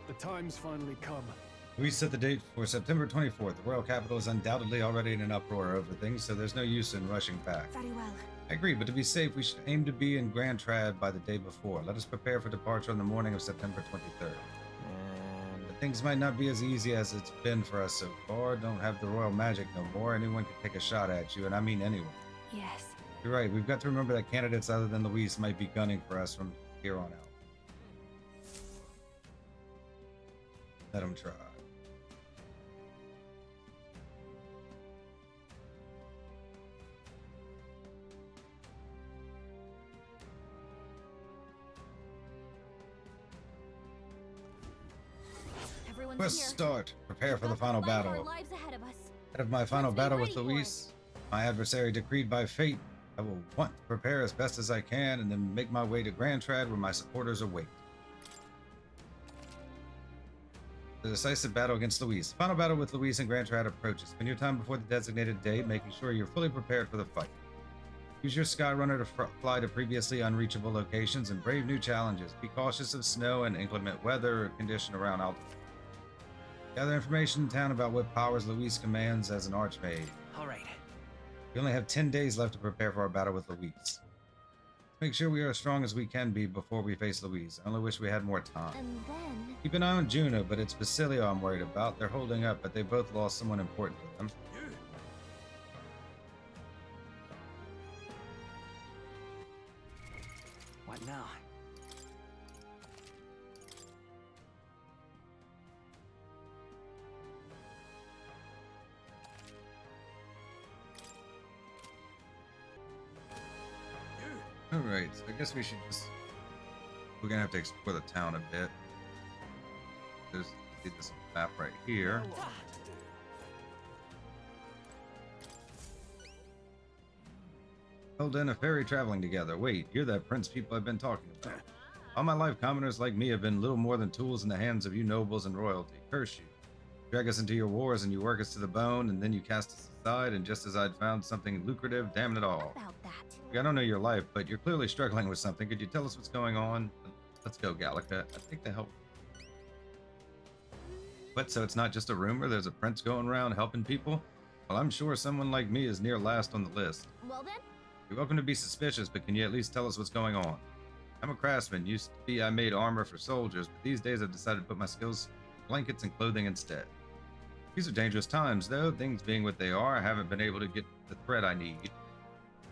The time's finally come. We set the date for September 24th. The royal capital is undoubtedly already in an uproar over things, so there's no use in rushing back. Very well. I agree, but to be safe, we should aim to be in Grand Trad by the day before. Let us prepare for departure on the morning of September 23rd. But things might not be as easy as it's been for us so far. Don't have the royal magic no more. Anyone can take a shot at you, and I mean anyone. Yes. You're right. We've got to remember that candidates other than Louise might be gunning for us from here on out. Let them try. Everyone's Quest here. start. Prepare for the We've got final fight our battle. lives ahead of us. Ahead of my final Let's be battle with ready for Louise, my adversary decreed by fate, I will want to prepare as best as I can and then make my way to Grand Trad where my supporters await. The decisive battle against Louise. Final battle with Louise and Grand Trad approaches. Spend your time before the designated date, making sure you're fully prepared for the fight. Use your Skyrunner to fly to previously unreachable locations and brave new challenges. Be cautious of snow and inclement weather or condition around altitude. Gather information in town about what powers Louise commands as an archmage. All right. We only have 10 days left to prepare for our battle with Louise. Let's make sure we are as strong as we can be before we face Louise. I only wish we had more time. And then... Keep an eye on Juno, but it's Basilio I'm worried about. They're holding up, but they both lost someone important to them. What now? Alright, so I guess we should just... We're gonna have to explore the town a bit. There's this map right here. Held in a ferry traveling together. Wait, you're that prince people I've been talking about. All my life, commoners like me have been little more than tools in the hands of you nobles and royalty. Curse you. Drag us into your wars and you work us to the bone, and then you cast us aside, and just as I'd found something lucrative, damn it all. About that. I don't know your life, but you're clearly struggling with something. Could you tell us what's going on? Let's go, Gallica. I think to help. What, so it's not just a rumor? There's a prince going around helping people? Well, I'm sure someone like me is near last on the list. Well then? You're welcome to be suspicious, but can you at least tell us what's going on? I'm a craftsman. Used to be I made armor for soldiers, but these days I've decided to put my skills in blankets and clothing instead. These are dangerous times, though. Things being what they are, I haven't been able to get the thread I need.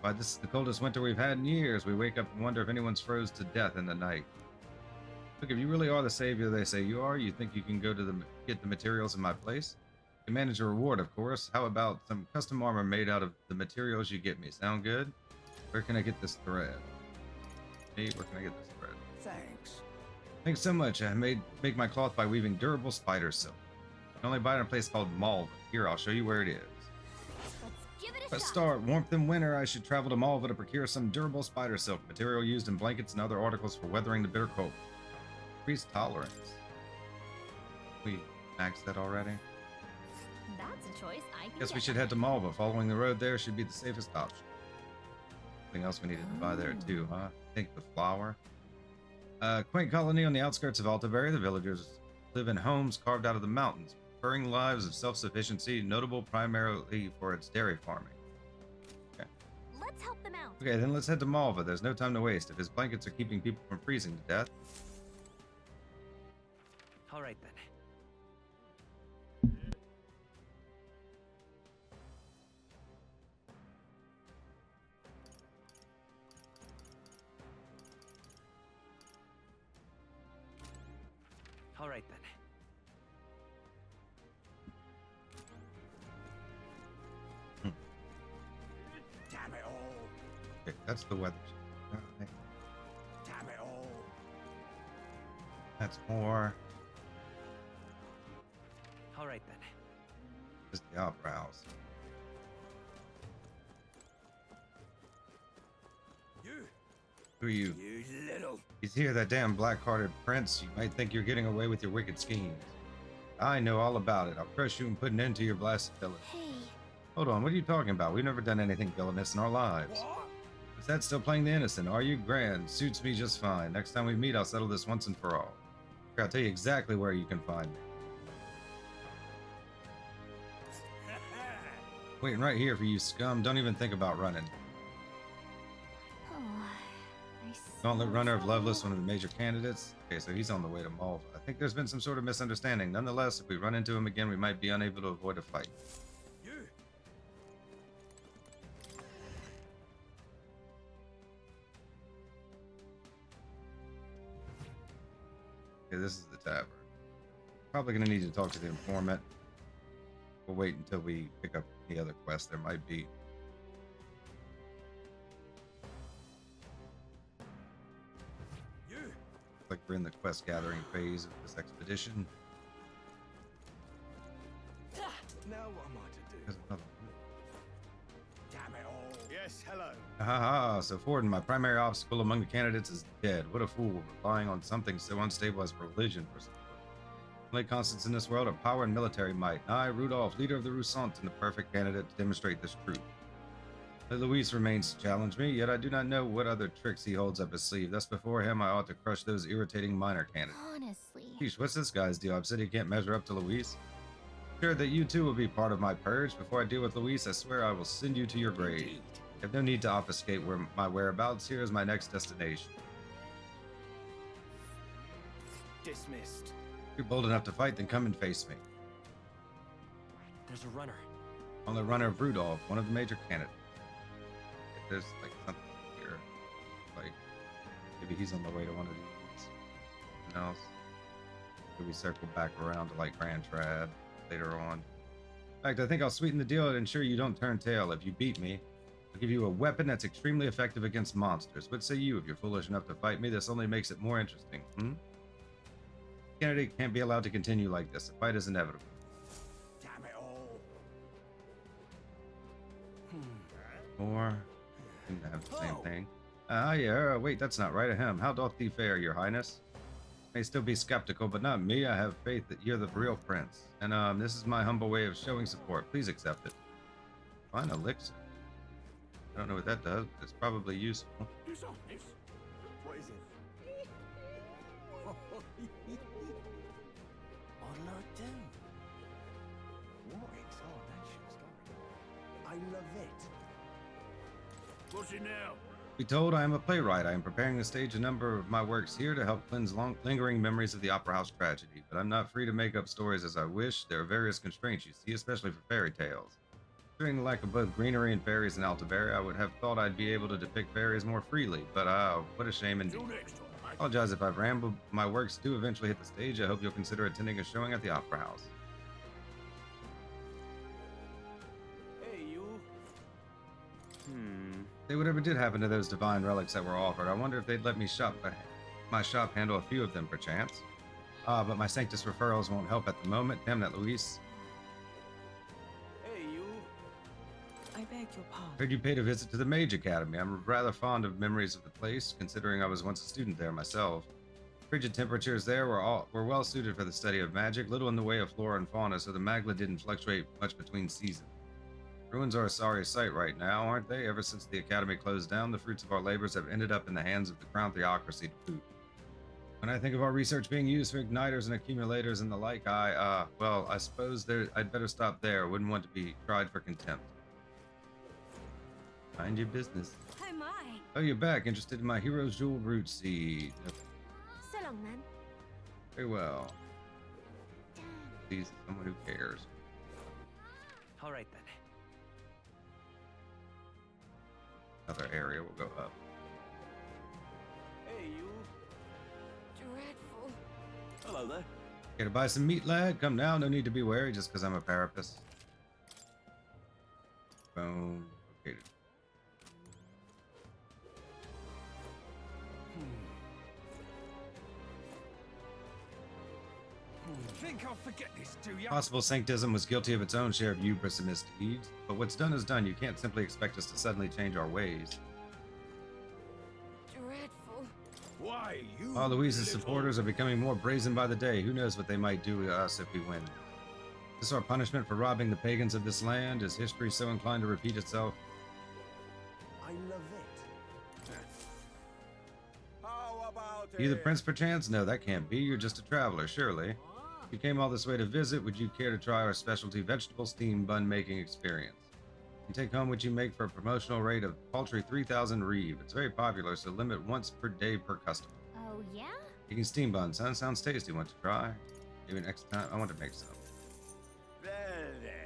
Why, this is the coldest winter we've had in years. We wake up and wonder if anyone's froze to death in the night. Look, if you really are the savior they say you are, you think you can go to get the materials in my place? You can manage a reward, of course. How about some custom armor made out of the materials you get me? Sound good? Where can I get this thread? Hey, where can I get this thread? Thanks. Thanks so much. I make my cloth by weaving durable spider silk. You can only buy it in a place called Malva. Here, I'll show you where it is. Let's give it a Let's shot. start. Warmth in winter, I should travel to Malva to procure some durable spider silk, material used in blankets and other articles for weathering the bitter cold. Increased tolerance. We maxed that already? That's a choice I can Guess we get should head to Malva. Following the road there should be the safest option. Something else we needed to buy there too, huh? I think the flour. Quaint colony on the outskirts of Altaberry. The villagers live in homes carved out of the mountains, preferring lives of self-sufficiency, notable primarily for its dairy farming. Okay. Let's help them out. Okay, then let's head to Malva. There's no time to waste. If his blankets are keeping people from freezing to death. All right then. All right then. Damn it all. Okay, that's the weather. Okay, Damn it all. that's more. All right then. Just the eyebrows. Who are you? You little. He's here, that damn black-hearted prince. You might think you're getting away with your wicked schemes. I know all about it. I'll crush you and put an end to your blasted villainy. Hey. Hold on, what are you talking about? We've never done anything villainous in our lives. Is that still playing the innocent? Are you? Grand? Suits me just fine. Next time we meet, I'll settle this once and for all. I'll tell you exactly where you can find me. Waiting right here for you, scum. Don't even think about running. Oh, Gauntlet Runner of Loveless, one of the major candidates. Okay, so he's on the way to Malva. I think there's been some sort of misunderstanding. Nonetheless, if we run into him again, we might be unable to avoid a fight. You. Okay, this is the tavern. Probably gonna need to talk to the informant. We'll wait until we pick up any other quests there might be. You. Looks like we're in the quest gathering phase of this expedition. Now what am I to do? There's another Damn it all. Yes, hello. Haha, so Forden, my primary obstacle among the candidates is dead. What a fool, relying on something so unstable as religion for support. Only constants in this world are power and military might. I, Rudolf, leader of the Rusant, and the perfect candidate to demonstrate this truth. Luis remains to challenge me, yet I do not know what other tricks he holds up his sleeve. Thus before him, I ought to crush those irritating minor candidates. honestly. Sheesh, what's this guy's deal? I've said he can't measure up to Luis. Sure that you too will be part of my purge. Before I deal with Luis, I swear I will send you to your grave. Indeed. I have no need to obfuscate my whereabouts. Here is my next destination. Dismissed. If you're bold enough to fight, then come and face me. There's a runner. On the runner of Rudolf, one of the major candidates. If there's like something here, like maybe he's on the way to one of these. Something else. Maybe we circle back around to like Grand Trad later on. In fact, I think I'll sweeten the deal and ensure you don't turn tail. If you beat me, I'll give you a weapon that's extremely effective against monsters. What say you? If you're foolish enough to fight me, this only makes it more interesting. Candidate can't be allowed to continue like this. The fight is inevitable. Damn it all. Or didn't have the same thing. Yeah, wait, that's not right. Ahem. How doth thee fare, your highness? May still be skeptical, but not me. I have faith that you're the real prince. And this is my humble way of showing support. Please accept it. Fine elixir. I don't know what that does, but it's probably useful. Who's on this? What is it? What'll I do? What exaltation story? I love it. What's it now? Be told I am a playwright. I am preparing to stage a number of my works here to help cleanse lingering memories of the Opera House tragedy, but I'm not free to make up stories as I wish. There are various constraints, you see, especially for fairy tales. Considering the lack of both greenery and fairies in Altiveria, I would have thought I'd be able to depict fairies more freely, but what a shame indeed. Till next time, I mate. apologize if I've rambled. My works do eventually hit the stage. I hope you'll consider attending a showing at the Opera House. Hey, you. Say whatever did happen to those divine relics that were offered. I wonder if they'd let me my shop handle a few of them, perchance. But my Sanctus referrals won't help at the moment. Damn that, Luis. Hey, you. I beg your pardon. Heard you paid a visit to the Mage Academy. I'm rather fond of memories of the place, considering I was once a student there myself. Frigid temperatures there were well suited for the study of magic, little in the way of flora and fauna, so the magla didn't fluctuate much between seasons. Ruins are a sorry sight right now, aren't they? Ever since the Academy closed down, the fruits of our labors have ended up in the hands of the Crown Theocracy to boot. When I think of our research being used for igniters and accumulators and the like, I suppose I'd better stop there. Wouldn't want to be tried for contempt. Mind your business. Oh my. Oh, you're back. Interested in my Hero's Jewel root seed. So long, man. Very well. He's someone who cares. All right then. Another area will go up. Hey, you. Dreadful. Hello there. Here to buy some meat, lad? Come now. No need to be wary just because I'm a parapus. Boom. Located. Think I'll forget this, do ya? Possible Sanctism was guilty of its own share of hubris and misdeeds, but what's done is done. You can't simply expect us to suddenly change our ways. Dreadful. Why, you. While Louise's little- supporters are becoming more brazen by the day, who knows what they might do to us if we win. Is this our punishment for robbing the pagans of this land? Is history so inclined to repeat itself? I love it. How about You the prince perchance? No, that can't be. You're just a traveler, surely. If you came all this way to visit, would you care to try our specialty vegetable steam bun making experience? You can take home what you make for a promotional rate of paltry 3,000 reeve. It's very popular, so limit once per day per customer. Oh, yeah? Making steam buns, huh? Sounds tasty. Want to try? Maybe next time. I want to make some.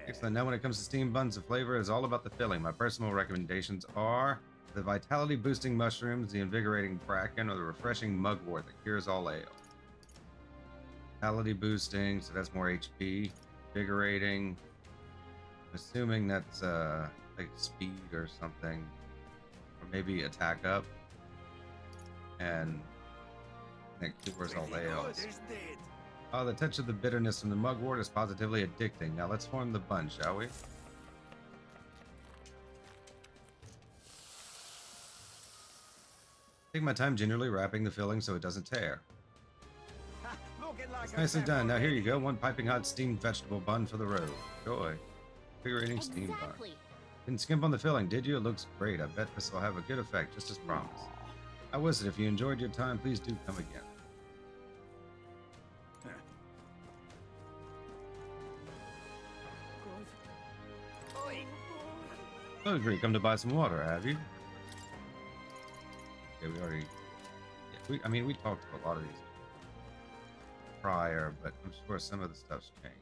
Excellent. Now when it comes to steam buns, the flavor is all about the filling. My personal recommendations are the vitality boosting mushrooms, the invigorating bracken, or the refreshing mugwort that cures all ail. Vitality boosting, so that's more HP. Invigorating, I'm assuming that's like speed or something, or maybe attack up, and that cures all ails. Oh, the touch of the bitterness from the mugwort is positively addicting. Now let's form the bun, shall we? Take my time gingerly wrapping the filling so it doesn't tear. It's nicely done. Now here you go, one piping hot steamed vegetable bun for the road. Joy. Invigorating steam bun. Didn't skimp on the filling, did you? It looks great. I bet this will have a good effect, just as promised. How was it? If you enjoyed your time, please do come again. Oh, agree. Come to buy some water, have you? Yeah, we already. Yeah, I mean, we talked to a lot of these prior, but I'm sure some of the stuff's changed.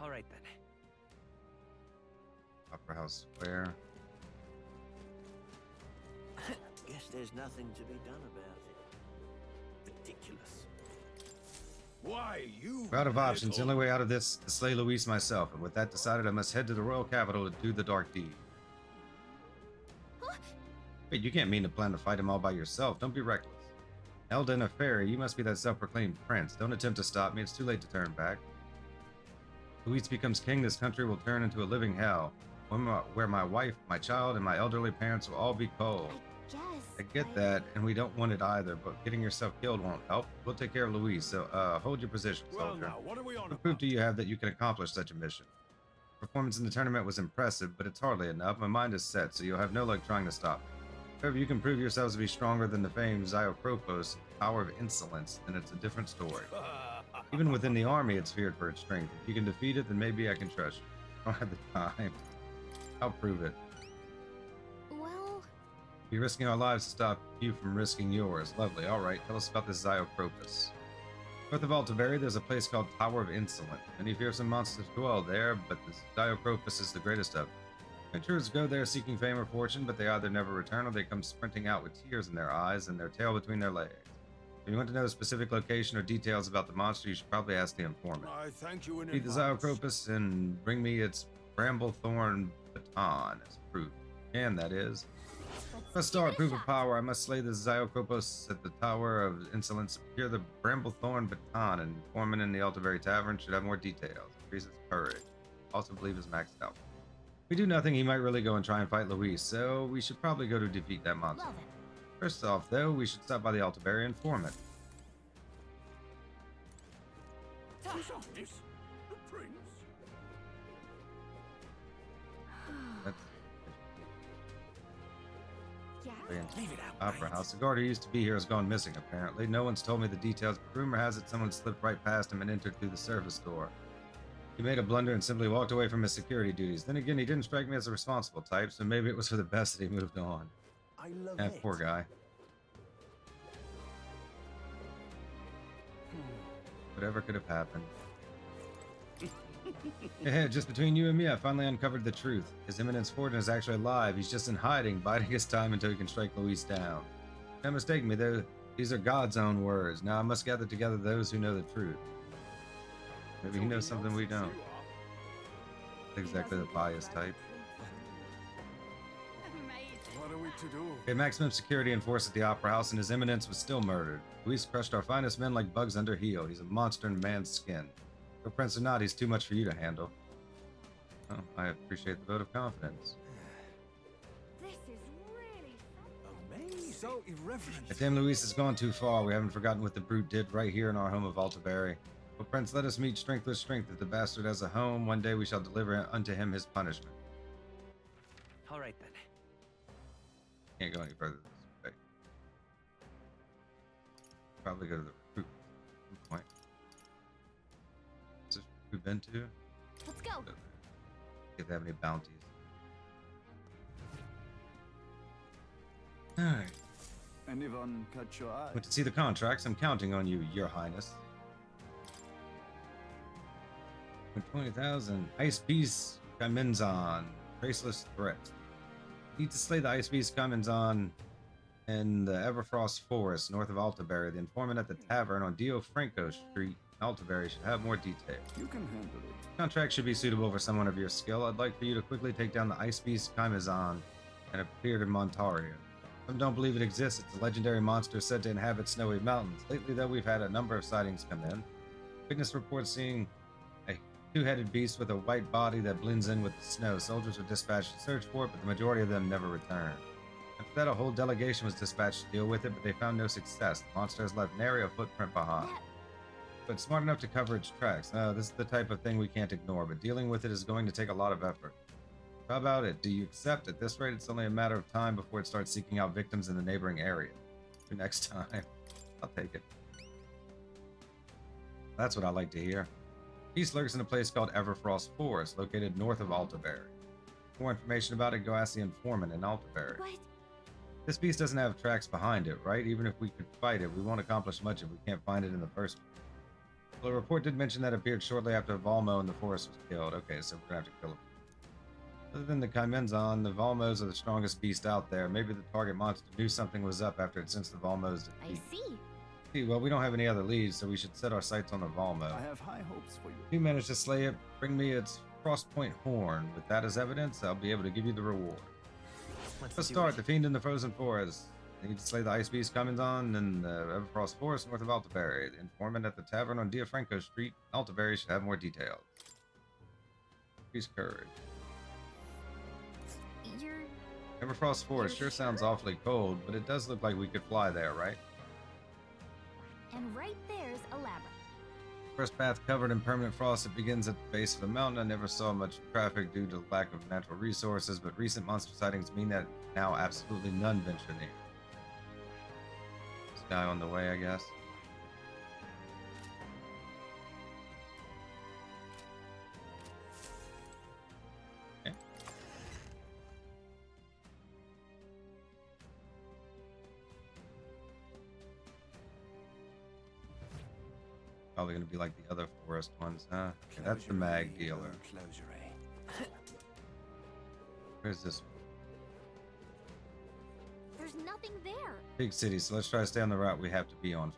All right then. Opera House Square. Guess there's nothing to be done about it. Ridiculous. Why, you We're out of options. The little- only way out of this is to slay Luis myself, and with that decided, I must head to the royal capital to do the dark deed. Wait, you can't mean to plan to fight him all by yourself. Don't be reckless. Elda and a fairy, you must be that self-proclaimed prince. Don't attempt to stop me. It's too late to turn back. Luis becomes king, this country will turn into a living hell, where my wife, my child, and my elderly parents will all be cold. I get that, and we don't want it either, but getting yourself killed won't help. We'll take care of Luis, so hold your position, Well, soldier. now, what are we on What proof about? do you have that you can accomplish such a mission? Performance in the tournament was impressive, but it's hardly enough. My mind is set, so you'll have no luck trying to stop me. However, you can prove yourselves to be stronger than the famed Xiokropos, power of insolence, then it's a different story. Even within the army, it's feared for its strength. If you can defeat it, then maybe I can trust you. I don't have the time. I'll prove it. Well, We're risking our lives to stop you from risking yours. Lovely. All right, tell us about this Xiokropos. North of Altaberry, there's a place called Tower of Insolent. Many fearsome monsters dwell there, but the Xiokropos is the greatest of them. Adventurers go there seeking fame or fortune, but they either never return or they come sprinting out with tears in their eyes and their tail between their legs. If you want to know a specific location or details about the monster, you should probably ask the informant. I thank you in Feed the advance. Xiokropos and bring me its bramblethorn baton as proof. And that is. Let's start. Proof of power. I must slay the Xiokropos at the Tower of Insolence. Secure the bramblethorn baton, and foreman in the Altaberry Tavern should have more details. Increase its courage. Also believe is maxed out. If we do nothing, he might really go and try and fight Luis, so we should probably go to defeat that monster. well then. First off, though, we should stop by the Altaberry Informant. Solstice, the prince. That's Yeah? Leave it out. Opera House. The guard who used to be here has gone missing, apparently. No one's told me the details, but rumor has it someone slipped right past him and entered through the service door. He made a blunder and simply walked away from his security duties. Then again, he didn't strike me as a responsible type, so maybe it was for the best that he moved on. I love Yeah, it. poor guy. Whatever could have happened. Hey, just between you and me, I finally uncovered the truth. His Eminence Fortune is actually alive. He's just in hiding, biding his time until he can strike Luis down. Don't mistake me, though. These are God's own words. Now I must gather together those who know the truth. Maybe he knows something we don't. Exactly the pious type. What are we to do? Okay, maximum security enforced at the Opera House, and His Eminence was still murdered. Luis crushed our finest men like bugs under heel. He's a monster in man's skin. Go Prince or not, he's too much for you to handle. Oh, I appreciate the vote of confidence. This is really Amazing. So irreverent. Damn, Luis has gone too far. We haven't forgotten what the brute did right here in our home of Altaberry. O Prince, let us meet strength with strength. If the bastard has a home, one day we shall deliver unto him his punishment. All right then. Can't go any further this way. Probably go to the recruit point. Is this we've been to? Let's go. If they have any bounties. Alright. Anyone catch your eye? Went to see the contracts. I'm counting on you, Your Highness. 20,000. Icebeast Chimenzahn. Traceless threat. Need to slay the Icebeast Chimenzahn in the Everfrost Forest, north of Altaberry. The informant at the tavern on Dio Franco Street, Altaberry, should have more detail. You can handle it. Contract should be suitable for someone of your skill. I'd like for you to quickly take down the Icebeast Chimenzahn and appear in Montarian. Some don't believe it exists. It's a legendary monster said to inhabit snowy mountains. Lately, though, we've had a number of sightings come in. Witness reports seeing a two-headed beast with a white body that blends in with the snow. Soldiers were dispatched to search for it, but the majority of them never returned. After that, a whole delegation was dispatched to deal with it, but they found no success. The monster has left nary a footprint behind. But smart enough to cover its tracks. This is the type of thing we can't ignore, but dealing with it is going to take a lot of effort. How about it? Do you accept? At this rate, it's only a matter of time before it starts seeking out victims in the neighboring area. For next time. I'll take it. That's what I like to hear. Peace lurks in a place called Everfrost Forest, located north of Altaberry. For more information about it, go ask the informant in Altaberry. What? This beast doesn't have tracks behind it, right? Even if we could fight it, we won't accomplish much if we can't find it in the first place. Well, the report did mention that it appeared shortly after Valmo in the forest was killed. Okay, so we're gonna have to kill him. Other than the Chimenzahn, the Valmos are the strongest beast out there. Maybe the target monster knew something was up after it sensed the Valmos I defeat. see. Well, we don't have any other leads, so we should set our sights on the Valmo. I have high hopes for you. If you manage to slay it, bring me its crosspoint horn. With that as evidence, I'll be able to give you the reward. Let's do start. it. The Fiend in the Frozen Forest. They need to slay the Icebeast Chimenzahn in the Everfrost Forest north of Altaberry. The informant at the tavern on Diafranco Street, Altaberry, should have more details. Increase courage. You're Everfrost Forest sure sounds awfully cold, but it does look like we could fly there, right? and right there's a labyrinth. First path covered in permanent frost. It begins at the base of the mountain. I never saw much traffic due to lack of natural resources, but recent monster sightings mean that now absolutely none venture near. Sky on the way, I guess. Okay. Probably going to be like the other forest ones, huh? Okay, that's the mag dealer. Where's this one? There's nothing there. Big city, so let's try to stay on the route we have to be on.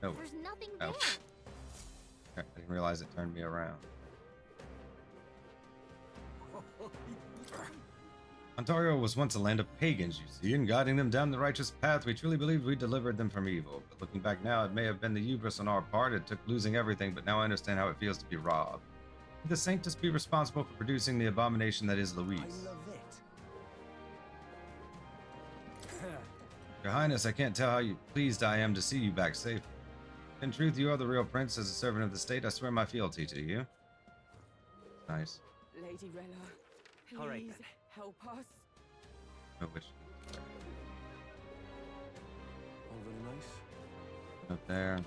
No, There's nothing Oh. there. I didn't realize it turned me around. Ontario was once a land of pagans, you see, and guiding them down the righteous path, we truly believed we delivered them from evil. But looking back now, it may have been the hubris on our part. It took losing everything, but now I understand how it feels to be robbed. Could the Sanctus be responsible for producing the abomination that is Louise? I love it. Your Highness, I can't tell how pleased I am to see you back safe. In truth, you are the real prince. As a servant of the state, I swear my fealty to you. Nice. Lady Rella, please All right, then. help us. Oh, which? All very nice. Up there.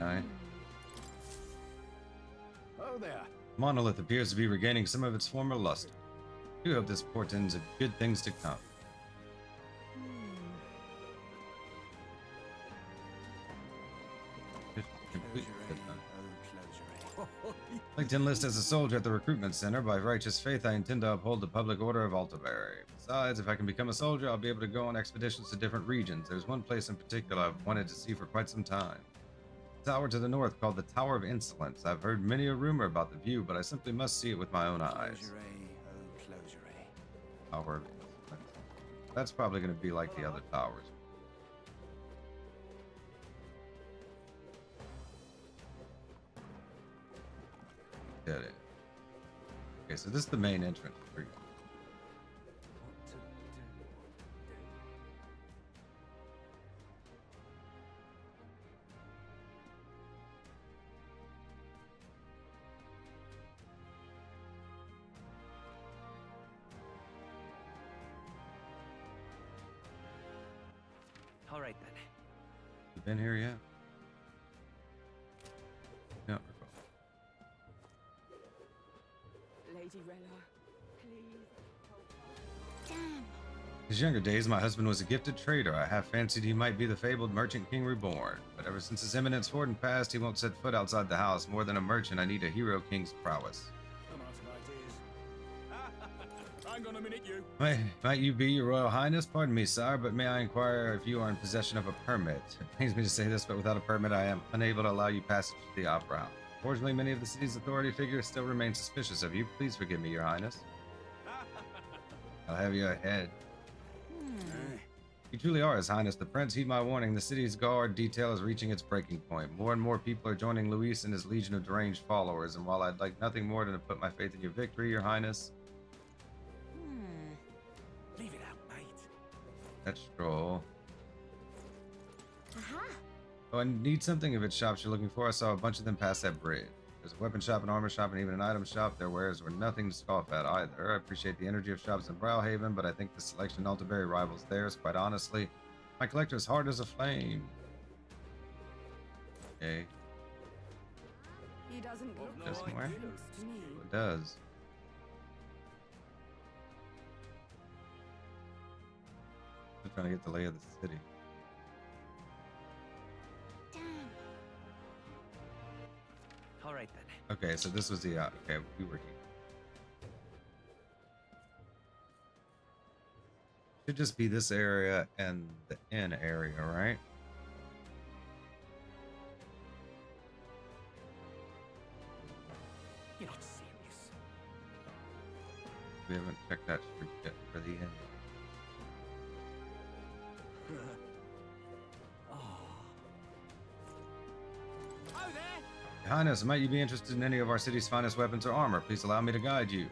Alright. Oh there. Monolith appears to be regaining some of its former luster. I do hope this portends of good things to come. I'd like to enlist as a soldier at the recruitment center. By righteous faith, I intend to uphold the public order of Altaberry. Besides, if I can become a soldier, I'll be able to go on expeditions to different regions. There's one place in particular I've wanted to see for quite some time. A tower to the north called the Tower of Insolence. I've heard many a rumor about the view, but I simply must see it with my own eyes. Tower of Insolence. That's probably going to be like the other towers. Did it. Okay, so this is the main entrance. All right then. You been here yet? No. Recall. Lady Rella, please. Damn. In his younger days, my husband was a gifted trader. I half fancied he might be the fabled merchant king reborn. But ever since his eminence Forden passed, he won't set foot outside the house. More than a merchant, I need a hero king's prowess. I'm out of ideas. Hang on a minute, you. Might you be your royal highness? Pardon me, sire, but may I inquire if you are in possession of a permit? It pains me to say this, but without a permit, I am unable to allow you passage to the opera house. Fortunately, many of the city's authority figures still remain suspicious of you. Please forgive me, your highness. I'll have you ahead. You truly are, His Highness the Prince. Heed my warning. The city's guard detail is reaching its breaking point. More and more people are joining Luis and his legion of deranged followers, and while I'd like nothing more than to put my faith in your victory, your highness... Leave it out, mate. That stroll. Aha. Oh, I need something if it's shops you're looking for. I saw a bunch of them pass that bridge. There's a weapon shop, an armor shop, and even an item shop. Their wares were nothing to scoff at either. I appreciate the energy of shops in Browhaven, but I think the selection in Altaberry rivals theirs. Quite honestly, my collector's heart is aflame. Okay, He doesn't look Go like somewhere? Prince to me. it does. I'm trying to get the lay of the city. Damn. All right then. Okay, so this was the okay, we were here. Should just be this area and the inn area, right? You're not serious. We haven't checked that street yet for the inn. Oh, there! Your Highness, might you be interested in any of our city's finest weapons or armor? Please allow me to guide you.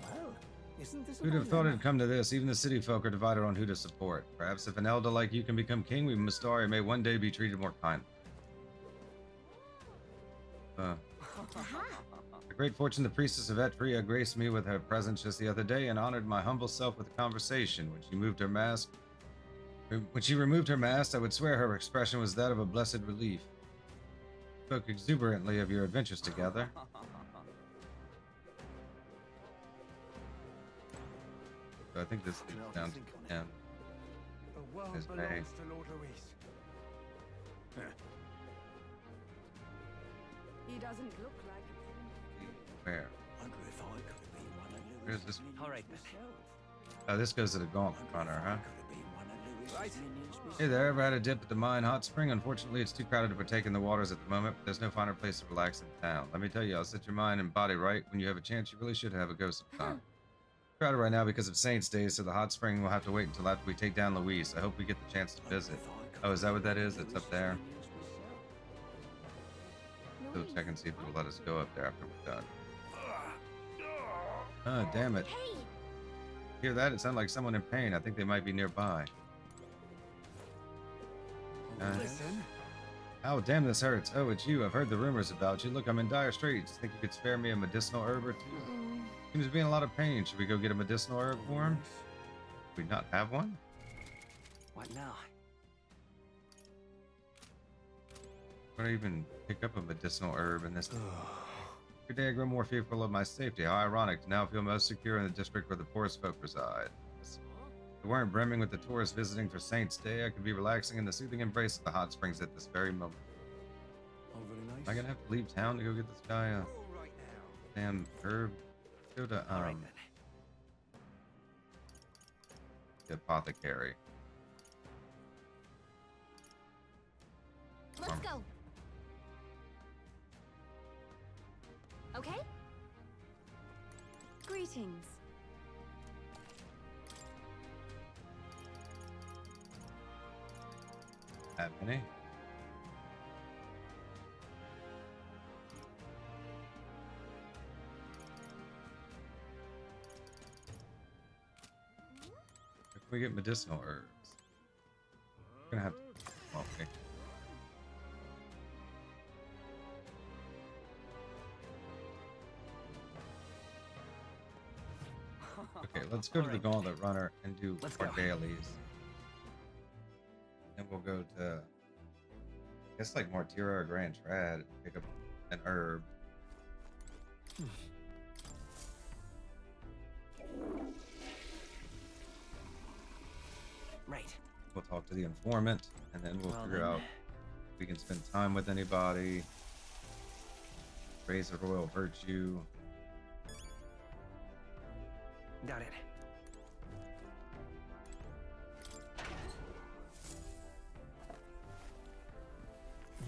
Well, isn't this Who'd have thought it'd come to this? Even the city folk are divided on who to support. Perhaps if an elder like you can become king, we Mistari may one day be treated more kindly. Aha. The great fortune the priestess of Etria graced me with her presence just the other day and honored my humble self with a conversation. When she removed her mask, I would swear her expression was that of a blessed relief. Spoke exuberantly of your adventures together. So I think this leads down to the end. The world His belongs name. to Lord Luis. He doesn't look like a prince. Where? Wonder if I could have been one of Louis' Where's this? minions All right then. myself. Oh, this goes to the Gauntlet Wonder if Runner, I huh? could have been one of Louis' Right. minions Hey myself. there, ever had a dip at the Mine Hot Spring? Unfortunately, it's too crowded to partake in the waters at the moment, but there's no finer place to relax in town. Let me tell you, I'll set your mind and body right. When you have a chance, you really should have a go sometime. Crowded right now because of Saints' Day, so the hot spring will have to wait until after we take down Luis. I hope we get the chance to visit. Oh, is that what that is? It's up there. So check and see if it'll let us go up there after we're done. Oh, damn it. Hey. Hear that? It sounded like someone in pain. I think they might be nearby. Listen. Oh, damn, this hurts. Oh, it's you. I've heard the rumors about you. Look, I'm in dire straits. Think you could spare me a medicinal herb or two? Seems to be in a lot of pain. Should we go get a medicinal herb for him? Do we not have one? What now? How do I even pick up a medicinal herb in this? Every day I grow more fearful of my safety. How ironic to now feel most secure in the district where the poorest folk reside. If it weren't brimming with the tourists visiting for Saints' Day, I could be relaxing in the soothing embrace of the hot springs at this very moment. Oh, very nice. Am I gonna have to leave town to go get this guy a All right now. damn herb? Go to All right then. the apothecary. Let's go. Okay? Greetings. Have any? If we get medicinal herbs, we're gonna have to. Okay. Okay, let's go to the Gauntlet Runner and do Let's our go. dailies. And we'll go to, I guess, like Mortira or Grand Trad and pick up an herb. Right. We'll talk to the Informant, and then we'll figure out if we can spend time with anybody. Raise a royal virtue. Got it.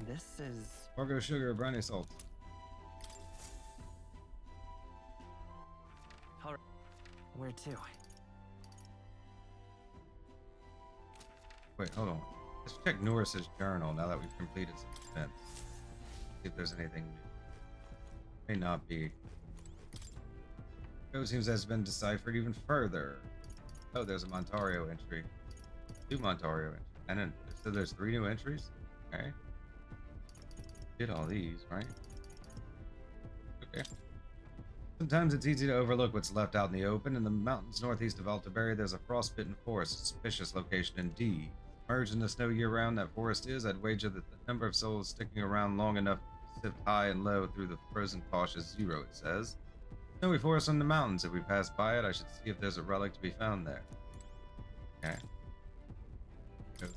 This is... Orgo sugar or brownie salt. Alright. Where to? Wait, hold on. Let's check Neuras' journal now that we've completed some events. See if there's anything new. May not be. Code seems to have been deciphered even further. Oh, there's a Montario entry. 2 Montario entries. And then, so there's 3 new entries? Okay. Did all these, right? Okay. Sometimes it's easy to overlook what's left out in the open. In the mountains northeast of Altaberry, there's a frostbitten forest, a suspicious location indeed. Merged in the snow year-round that forest is, I'd wager that the number of souls sticking around long enough to sift high and low through the frozen tosh is 0, it says. Snowy forest on the mountains. If we pass by it, I should see if there's a relic to be found there. Okay. Goes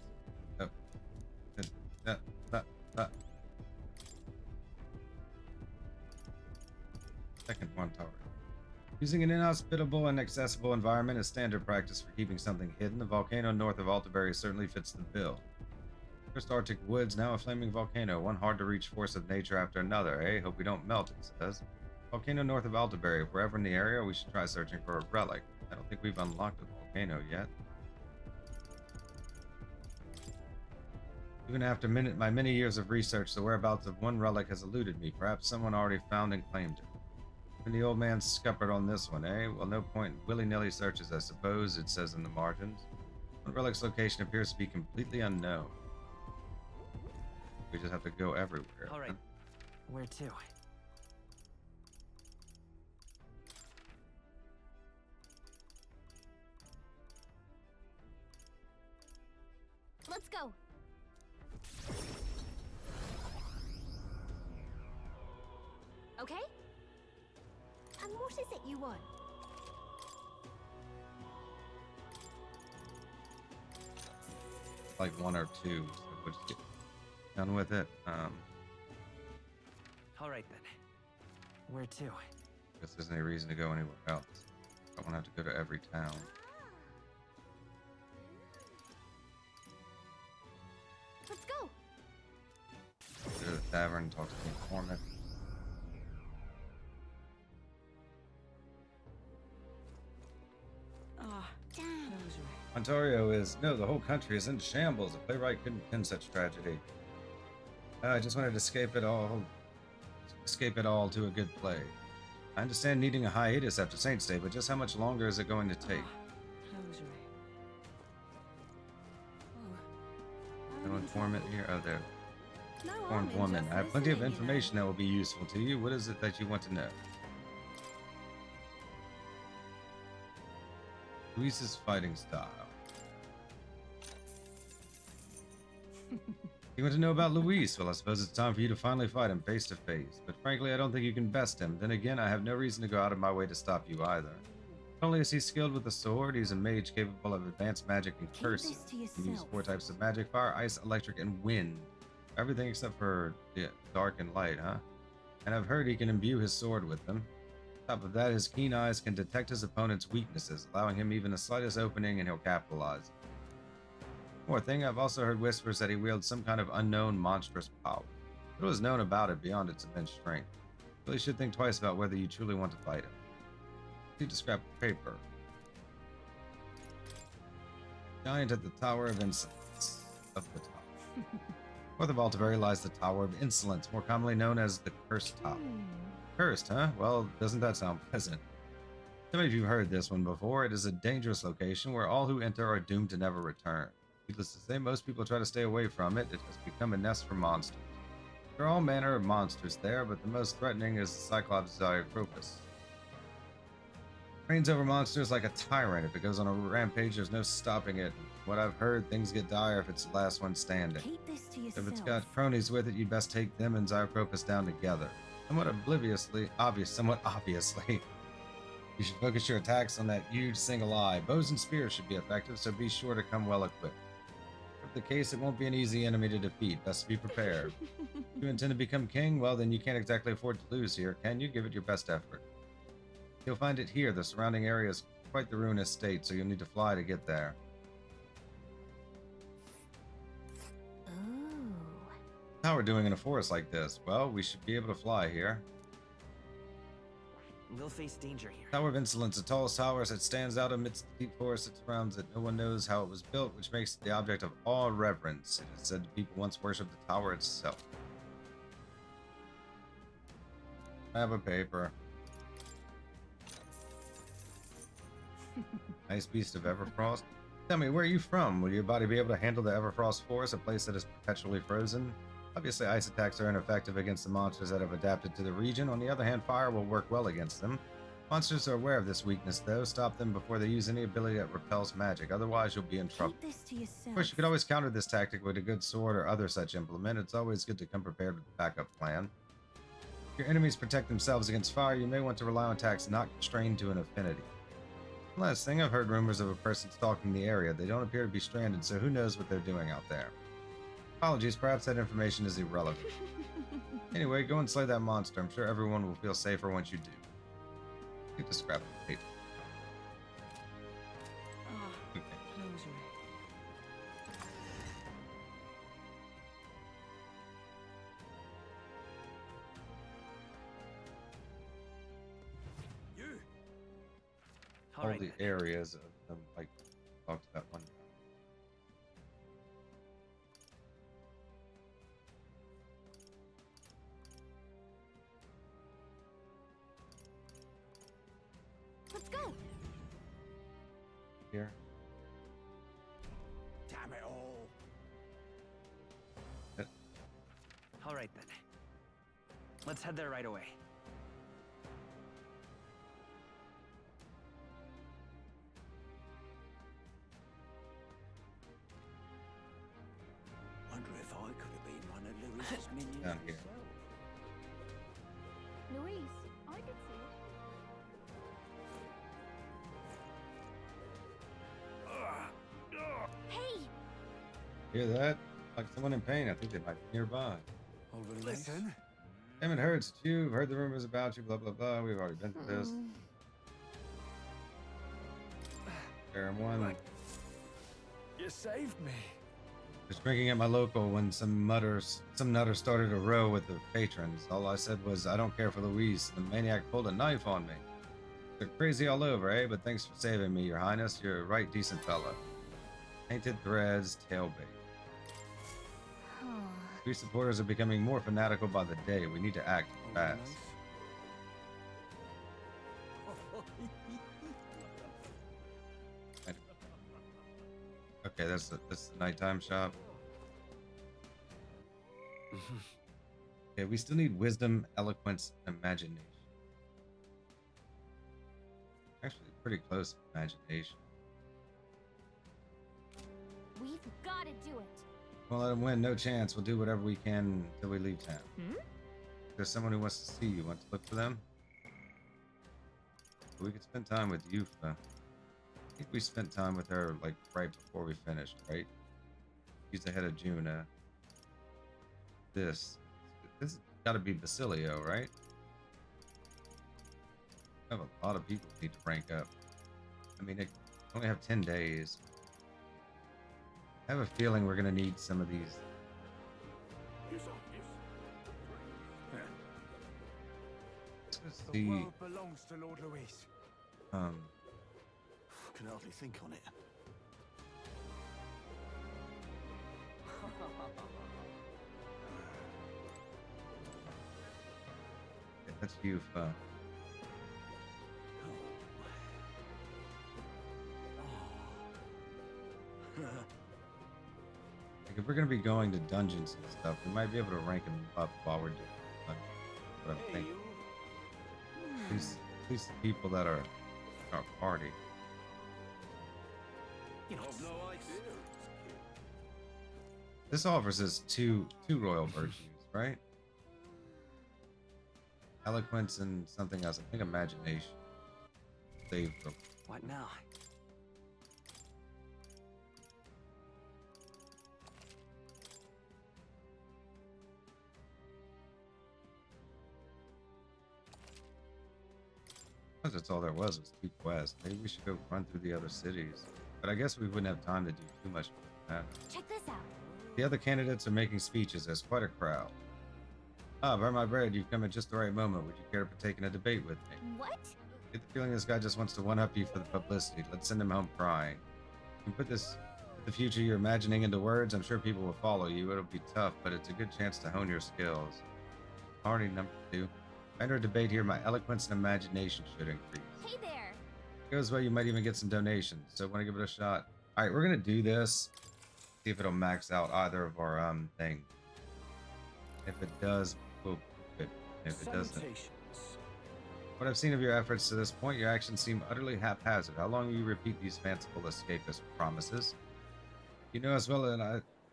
up. Second one tower. Using an inhospitable and accessible environment is standard practice for keeping something hidden. The volcano north of Altaberry certainly fits the bill. First Arctic woods, now a flaming volcano. One hard-to-reach force of nature after another, eh? Hope we don't melt, it says. Volcano north of Altaberry. If we're ever in the area, we should try searching for a relic. I don't think we've unlocked the volcano yet. Even after my many years of research, the whereabouts of one relic has eluded me. Perhaps someone already found and claimed it. And the old man scuppered on this one, eh? Well, no point in willy-nilly searches, I suppose, it says in the margins. One relic's location appears to be completely unknown. We just have to go everywhere. All right. Where to? Let's go. Okay? And what is it you want? Like 1 or 2, so we'll just get done with it. All right then. Where to? Guess there's any reason to go anywhere else. I won't have to go to every town. Let's go. Go to the tavern, talk to the Informant. Ah, Damn. those are... Ontario is... No, the whole country is in shambles. A playwright couldn't pen such tragedy. I just wanted to escape it all to a good play. I understand needing a hiatus after Saints' Day, but just how much longer is it going to take? Close right. Oh. No informant here? Oh, there. No, Informed I'm woman. just I have plenty of listening, you know. information that will be useful to you. What is it that you want to know? Luis's fighting style. You want to know about Luis? Well, I suppose it's time for you to finally fight him face to face. But frankly, I don't think you can best him. Then again, I have no reason to go out of my way to stop you either. Not only is he skilled with the sword, he's a mage capable of advanced magic and Keep curses. this to He can use yourself. 4 types of magic: fire, ice, electric, and wind. Everything except for dark and light, huh? And I've heard he can imbue his sword with them. On top of that, his keen eyes can detect his opponent's weaknesses, allowing him even the slightest opening and he'll capitalize. More thing, I've also heard whispers that he wields some kind of unknown monstrous power. Little is known about it beyond its immense strength. Really should think twice about whether you truly want to fight him. Need to scrap paper. Giant at the Tower of Insolence. Of the top. North of Altaberry lies the Tower of Insolence, more commonly known as the Cursed Tower. Cursed, huh? Well, doesn't that sound pleasant? Some of you have heard this one before. It is a dangerous location where all who enter are doomed to never return. Needless to say, most people try to stay away from it. It has become a nest for monsters. There are all manner of monsters there, but the most threatening is the Cyclops Zyacropus. Reigns over monsters like a tyrant. If it goes on a rampage, there's no stopping it. What I've heard, things get dire if it's the last one standing. Keep this to yourself. If it's got cronies with it, you'd best take them and Zyropropus down together. Somewhat obviously, you should focus your attacks on that huge single eye. Bows and spears should be effective, so be sure to come well equipped. If the case, it won't be an easy enemy to defeat. Best be prepared. If you intend to become king, well, then you can't exactly afford to lose here, can you? Give it your best effort. You'll find it here. The surrounding area is quite the ruinous state, so you'll need to fly to get there. Ooh. How we're doing in a forest like this? Well, we should be able to fly here. We'll face danger here. Tower of Insolence, the tallest tower as it stands out amidst the deep forest that surrounds it. No one knows how it was built, which makes it the object of awe and reverence. It is said that people once worshipped the tower itself. I have a paper. Icebeast of Everfrost. Tell me, where are you from? Will your body be able to handle the Everfrost Forest, a place that is perpetually frozen? Obviously, ice attacks are ineffective against the monsters that have adapted to the region. On the other hand, fire will work well against them. Monsters are aware of this weakness, though. Stop them before they use any ability that repels magic. Otherwise, you'll be in trouble. Keep this to yourself. Of course, you could always counter this tactic with a good sword or other such implement. It's always good to come prepared with a backup plan. If your enemies protect themselves against fire, you may want to rely on attacks not constrained to an affinity. Last thing, I've heard rumors of a person stalking the area. They don't appear to be stranded, so who knows what they're doing out there. Apologies, perhaps that information is irrelevant. Anyway, go and slay that monster. I'm sure everyone will feel safer once you do. Get the scrap of paper. Ah, Okay. close your You. All Alright the then. areas of them, like, talked about one. Let's go. Here. Damn it all. Alright then. Let's head there right away. Wonder if I could have been one of Louis's minions Down here. myself. Louise, I could see it. Hey! Hear that? Like someone in pain. I think they might be nearby. Listen. Damn it hurts. It's you. I've heard the rumors about you. Blah, blah, blah. We've already been through this. Aaron one. You saved me. Just drinking at my local when some nutter started a row with the patrons. All I said was, I don't care for Louise. The maniac pulled a knife on me. They're crazy all over, eh? But thanks for saving me, Your Highness. You're a right decent fella. Painted threads, tailbait. We supporters are becoming more fanatical by the day. We need to act fast. Okay, that's the nighttime shop. Okay, we still need wisdom, eloquence, and imagination. Actually, pretty close to imagination. We've got to do it. Won't let him win. No chance. We'll do whatever we can until we leave town. Hmm? There's someone who wants to see you. Want to look for them? We could spend time with Yufa. I think we spent time with her like right before we finished, right? She's ahead of Juna. This has got to be Basilio, right? I have a lot of people who need to rank up. I mean, I only have 10 days. I have a feeling we're gonna need some of these. Yes, Let's The see. world belongs to Lord Louis. Can hardly think on it. That's Yufa. Like if we're gonna be going to dungeons and stuff, we might be able to rank them up while we're doing dungeons. What I'm thinking. At least the people that are Oh, party. You know, Of no idea. This offers us two royal virtues, right? Eloquence and something else. I think imagination. Save for what now? that's all there was 2 quests. Maybe we should go run through the other cities. But I guess we wouldn't have time to do too much of that. Check this out. The other candidates are making speeches. There's quite a crowd. Ah, burn my bread. You've come at just the right moment. Would you care to partake in a debate with me? What? Get the feeling this guy just wants to one-up you for the publicity. Let's send him home crying. You can put the future you're imagining into words. I'm sure people will follow you. It'll be tough, but it's a good chance to hone your skills. Party number 2. Enter a debate here. My eloquence and imagination should increase. Hey there. Goes well, you might even get some donations. So want to give it a shot. All right, we're gonna do this. See if it'll max out either of our things. If it does, we'll keep it. If it doesn't, Salutations. what I've seen of your efforts to this point, your actions seem utterly haphazard. How long will you repeat these fanciful escapist promises? You know as well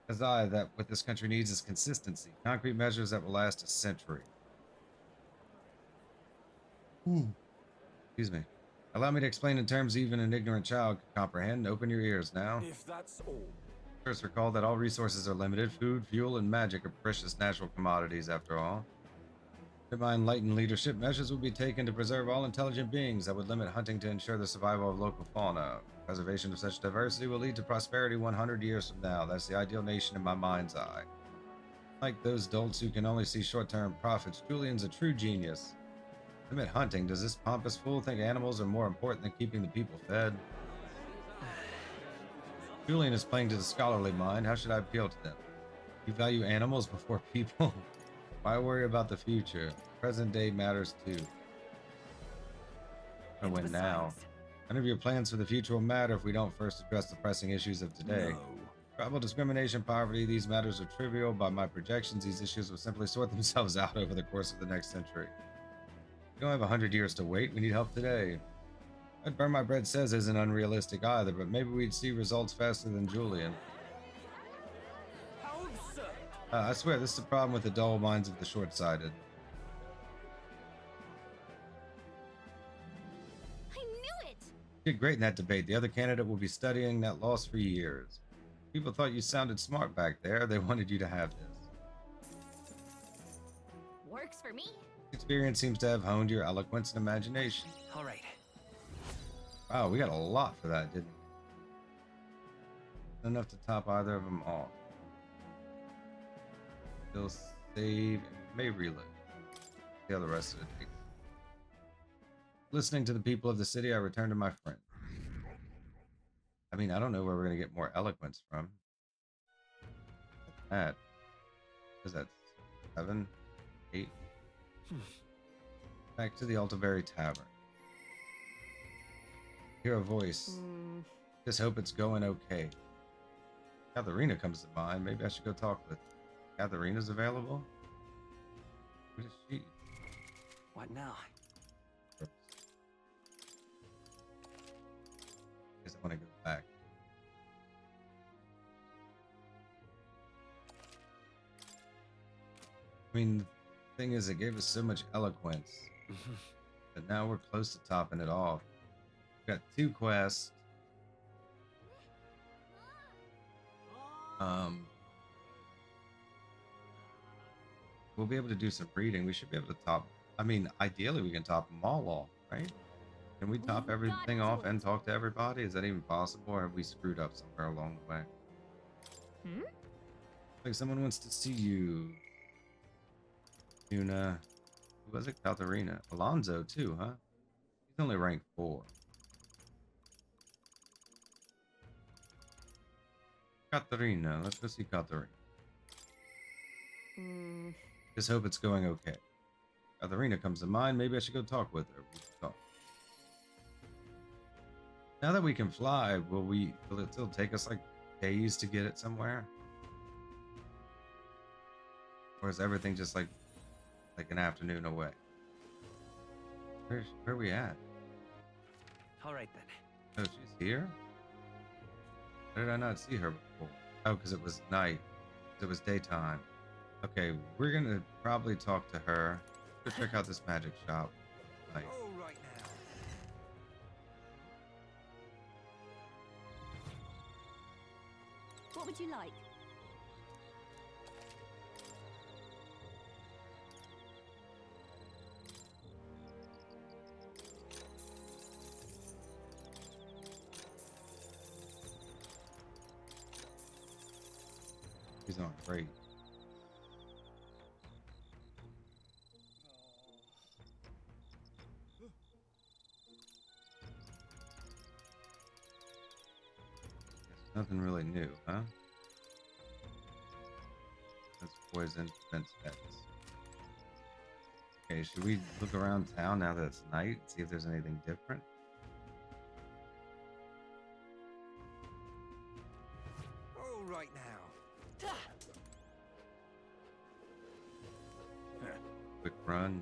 as I that what this country needs is consistency, concrete measures that will last a century. Excuse me. Allow me to explain in terms even an ignorant child can comprehend. Open your ears now. If that's all. First, recall that all resources are limited. Food, fuel, and magic are precious natural commodities, after all. In my enlightened leadership, measures will be taken to preserve all intelligent beings that would limit hunting to ensure the survival of local fauna. Preservation of such diversity will lead to prosperity 100 years from now. That's the ideal nation in my mind's eye. Like those dolts who can only see short-term profits, Julian's a true genius. Limit hunting. Does this pompous fool think animals are more important than keeping the people fed? Julian is playing to the scholarly mind. How should I appeal to them? You value animals before people? Why worry about the future? Present day matters too. And win now. None of your plans for the future will matter if we don't first address the pressing issues of today. No. Tribal discrimination, poverty, these matters are trivial. By my projections, these issues will simply sort themselves out over the course of the next century. We don't have 100 years to wait. We need help today. What Burn My Bread says isn't unrealistic either, but maybe we'd see results faster than Julian. How absurd. I swear, this is the problem with the dull minds of the short-sighted. I knew it. You did great in that debate. The other candidate will be studying that loss for years. People thought you sounded smart back there. They wanted you to have this. Works for me. Experience seems to have honed your eloquence and imagination. All right. Wow, we got a lot for that, didn't we? Enough to top either of them off. Still save and may reload. See how the rest of it takes. Listening to the people of the city, I return to my friend. I mean, I don't know where we're gonna get more eloquence from. That is that 7, 8. Back to the Altaberry Tavern. Hear a voice. Just hope it's going okay. Catherina comes to mind. Maybe I should go talk with her. Catherina's available? What is she? What now? Guess I want to go back. I mean, the thing is, it gave us so much eloquence that now we're close to topping it off. We've got 2 quests. We'll be able to do some reading. We should be able to top. I mean, ideally, we can top them all off, right? Can we top everything off and talk to everybody? Is that even possible, or have we screwed up somewhere along the way? Like someone wants to see you. Una. Who was it? Catherina. Alonzo, too, huh? He's only ranked 4. Catherina. Let's go see Catherina. Just hope it's going okay. Catherina comes to mind. Maybe I should go talk with her. We should talk. Now that we can fly, will it still take us like days to get it somewhere? Or is everything just like an afternoon away? Where are we at? All right then. Oh, she's here? How did I not see her before? Oh, because it was night. 'Cause it was daytime. Okay, we're gonna probably talk to her. Go check out this magic shop. Night. All right now. What would you like? He's on great. Nothing really new, huh? That's poison, defense X. Okay, should we look around town now that it's night? See if there's anything different? All right now. Quick run.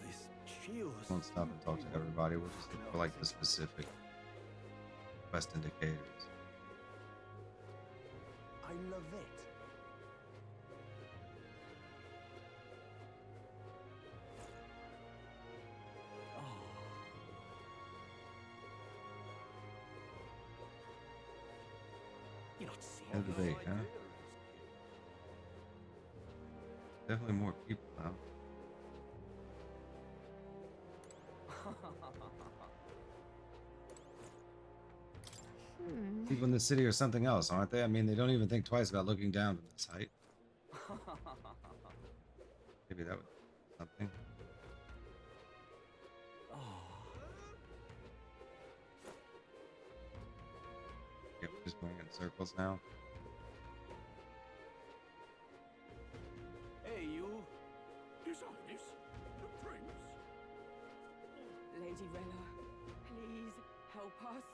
This shield. Won't stop and talk to everybody. We'll just look for like the specific quest indicators. I love it. You're not serious. End of the date, huh? Definitely more people now. People in the city are something else, aren't they? I mean, they don't even think twice about looking down from this height. Maybe that would be something. Yep, just going in circles now. Hey, you. His Highness, the Prince. Lady Rella, please help us.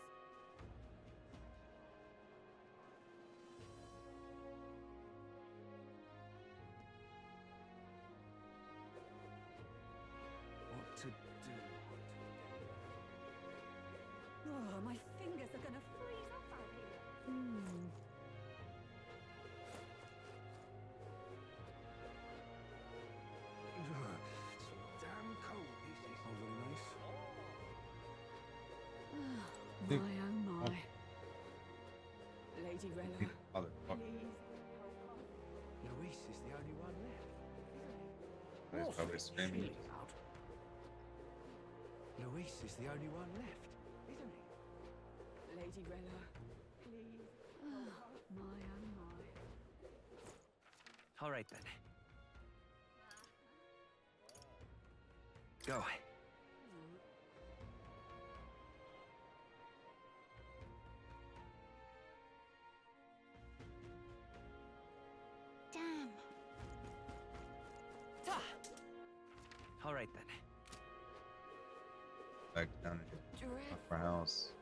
What to do? Oh, my fingers are gonna freeze up out here. Damn cold. This is not very nice. My Think- oh my. Lady Rella, Motherfucker. please help us. Luis is the only one left, isn't He's probably screaming. he? Luis is the only one left, isn't he? Lady Rella, please help us. My oh my. All right then. Go. Damn. All right then. Back down and hit Dread. our house.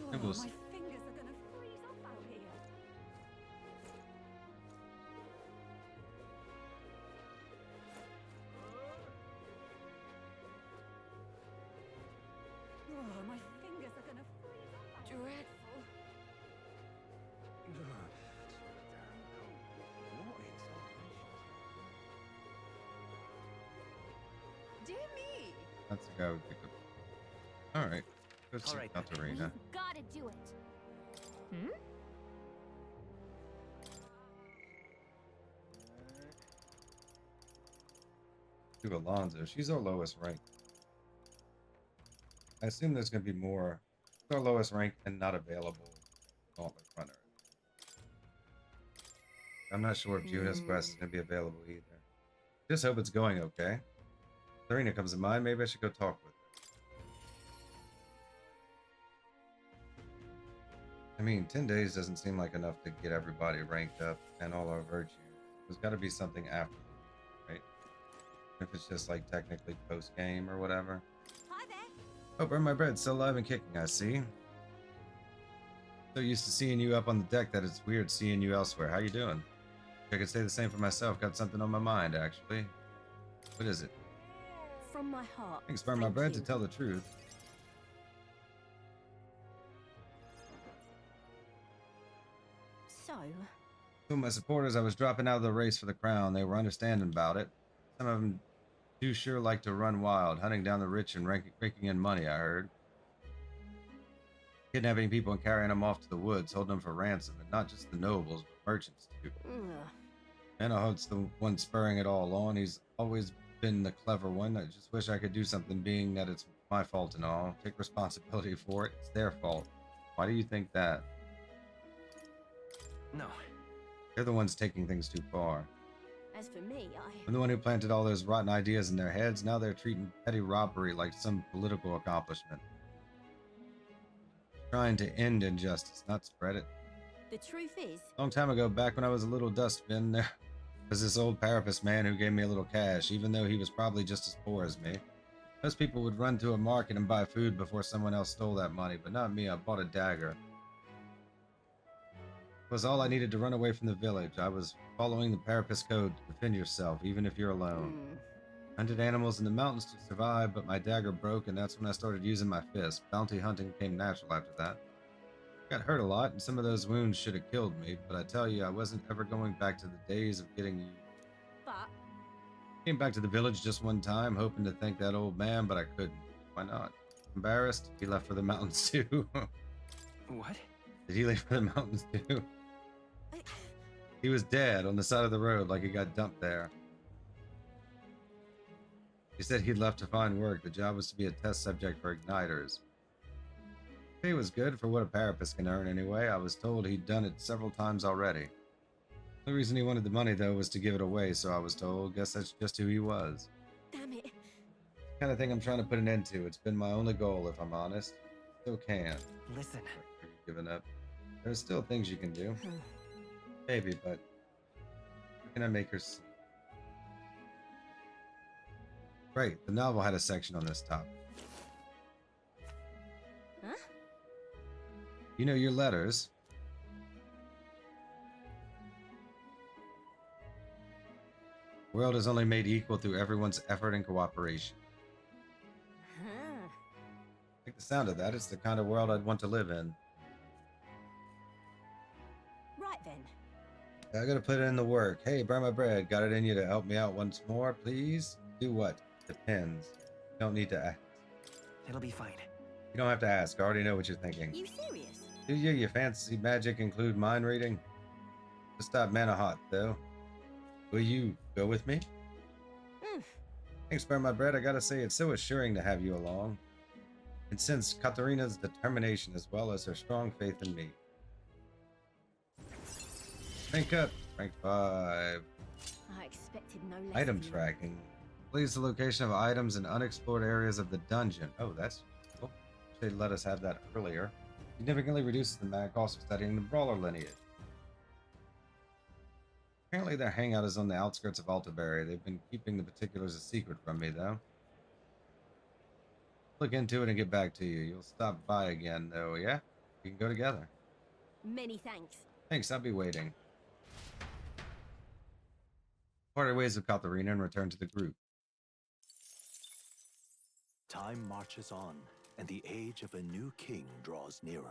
Oh, And we'll my see. fingers are gonna freeze up out here. Oh, my fingers are gonna freeze up out here. Dreadful. What inside? Dear me. That's the guy we picked up. Alright. Go see Alright, Catherina. We've gotta do it. To Alonzo. She's our lowest rank. I assume there's going to be more. She's our lowest rank and not available. Gauntlet Runner. I'm not sure if Judas Quest is going to be available either. Just hope it's going okay. Catherina comes to mind. Maybe I should go talk with her. I mean, 10 days doesn't seem like enough to get everybody ranked up and all our virtues. There's got to be something after, right? If it's just like technically post game or whatever. Hi there. Oh, Burn My Bread, still alive and kicking, I see. So used to seeing you up on the deck that it's weird seeing you elsewhere. How you doing? I could say the same for myself. Got something on my mind, actually. What is it? From my heart. Thanks, Burn My thank Bread, you. to tell the truth. So, Two of my supporters, I was dropping out of the race for the crown. They were understanding about it. Some of them do sure like to run wild, hunting down the rich and raking in money, I heard. Kidnapping people and carrying them off to the woods, holding them for ransom, and not just the nobles, but merchants too. Manahout's the one spurring it all on. He's always been the clever one. I just wish I could do something, being that it's my fault and all. Take responsibility for it. It's their fault. Why do you think that? No. They're the ones taking things too far. as for me, I'm the one who planted all those rotten ideas in their heads. Now they're treating petty robbery like some political accomplishment. Trying to end injustice, not spread it. the truth is, A long time ago, back when I was a little dustbin, there was this old parapus man who gave me a little cash, even though he was probably just as poor as me. Most people would run to a market and buy food before someone else stole that money, but not me. I bought a dagger. It was all I needed to run away from the village. I was following the parapus code to defend yourself, even if you're alone. Hunted animals in the mountains to survive, but my dagger broke, and that's when I started using my fist. Bounty hunting came natural after that. Got hurt a lot, and some of those wounds should have killed me, but I tell you, I wasn't ever going back to the days of getting you. but Came back to the village just one time, hoping to thank that old man, but I couldn't. Why not? Embarrassed? He left for the mountains too. What? Did he leave for the mountains too? He was dead on the side of the road, like he got dumped there. He said he'd left to find work. The job was to be a test subject for igniters. Pay was good for what a parapus can earn anyway. I was told he'd done it several times already. The reason he wanted the money, though, was to give it away, so I was told. Guess that's just who he was. damn it. Kind of thing I'm trying to put an end to. It's been my only goal, if I'm honest. Still can. Listen. Giving up. There's still things you can do. Maybe, but how can I make her see? Right, the novel had a section on this topic. Huh? You know your letters. The world is only made equal through everyone's effort and cooperation. Huh. Like the sound of that, it's the kind of world I'd want to live in. Right then. I gotta put in the work. Hey, burn my bread. Got it in you to help me out once more, please? Do what? Depends. You don't need to ask. It'll be fine. You don't have to ask. I already know what you're thinking. You serious? Do you? Your fancy magic include mind reading? Just stop Manahat, though. Will you go with me? Thanks, burn my bread. I gotta say, it's so assuring to have you along. And since Catherina's determination as well as her strong faith in me. Rank up. Rank 5. I expected no less. Item of you. tracking. Displays the location of items in unexplored areas of the dungeon. Oh, that's cool. They let us have that earlier. Significantly reduces the mag cost of studying the brawler lineage. Apparently their hangout is on the outskirts of Altaberry. They've been keeping the particulars a secret from me, though. Look into it and get back to you. You'll stop by again, though, yeah? We can go together. Many thanks. Thanks, I'll be waiting. Parted ways with Catherina and returned to the group. Time marches on, and the age of a new king draws nearer.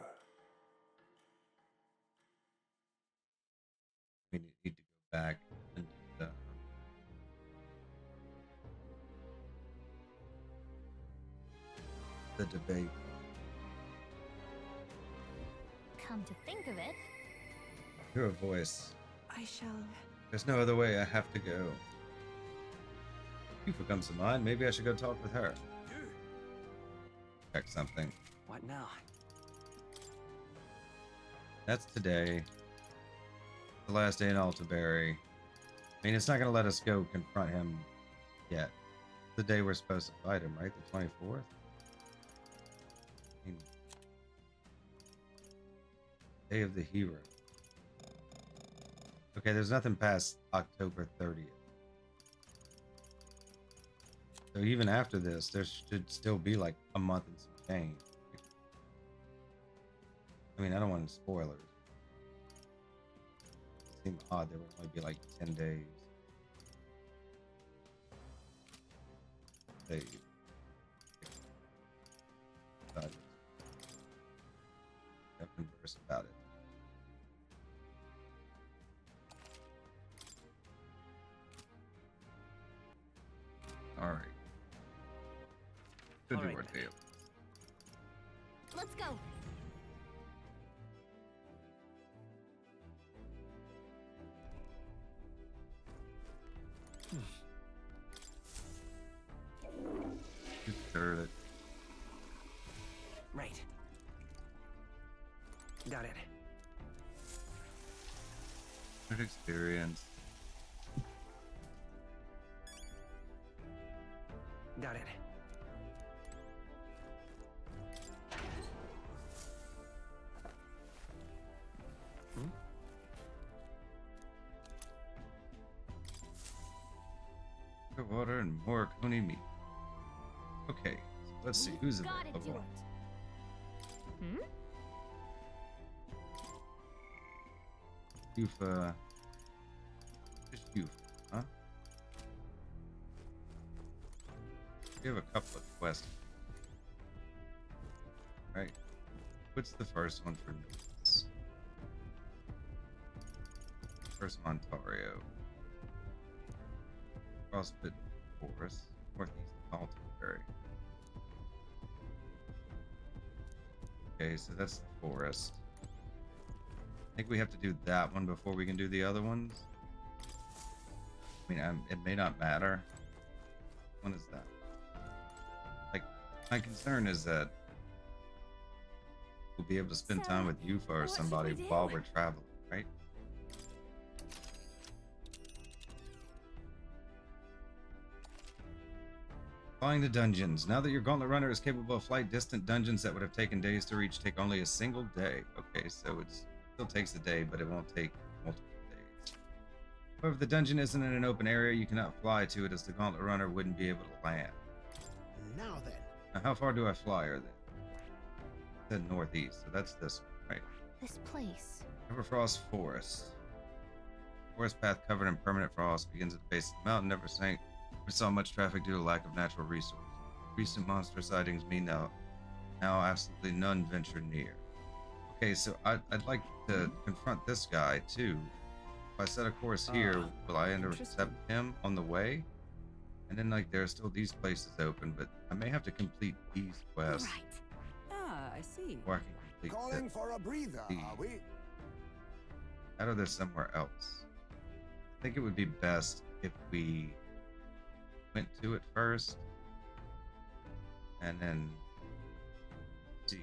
We need to go back and do the debate. Come to think of it, Hear a voice. I shall. There's no other way. I have to go. If it comes to mind, maybe I should go talk with her. Check something. What now? That's today. The last day in Altaberry. I mean, it's not going to let us go confront him yet. The day we're supposed to fight him, right? The 24th? I mean, Day of the Hero. Okay, there's nothing past October 30th. So even after this, there should still be like a month and some change. I mean, I don't want spoilers. It seemed odd there would only be like 10 days. Hey. Converse about it. All right. Could All do right, our then. dailies. Let's go. Consider it. Right. Got it. Good experience. Got it. Good water and more coney meat. Okay, so let's see who's Gotta do available. it. Yufa. Just Yufa, huh? We have a couple of quests. Right. What's the first one for Neuras? First Montarian. Frostbitten Forest. Northeast Altenbury. Okay, so that's the forest. I think we have to do that one before we can do the other ones. I mean, it may not matter. When is that? Like, my concern is that we'll be able to spend time with Yufa or what should somebody we do? while we're traveling, right? Flying to dungeons. Now that your Gauntlet Runner is capable of flight, distant dungeons that would have taken days to reach take only a single day. Okay, so it still takes a day, but it won't take multiple days. However, if the dungeon isn't in an open area, you cannot fly to it as the Gauntlet Runner wouldn't be able to land. Now then. Now, how far do I fly her then? It said northeast, so that's this one, right? This place. Everfrost Forest. Forest path covered in permanent frost begins at the base of the mountain. Never saw much traffic due to lack of natural resources. Recent monster sightings mean now absolutely none venture near. Okay, so I'd like to confront this guy too. If I set a course here, will I intercept him on the way? And then like there are still these places open, but I may have to complete these quests Right. Ah, I see. before I can complete Calling this. for a breather, are we? Out of this somewhere else. I think it would be best if we went to it first and then see.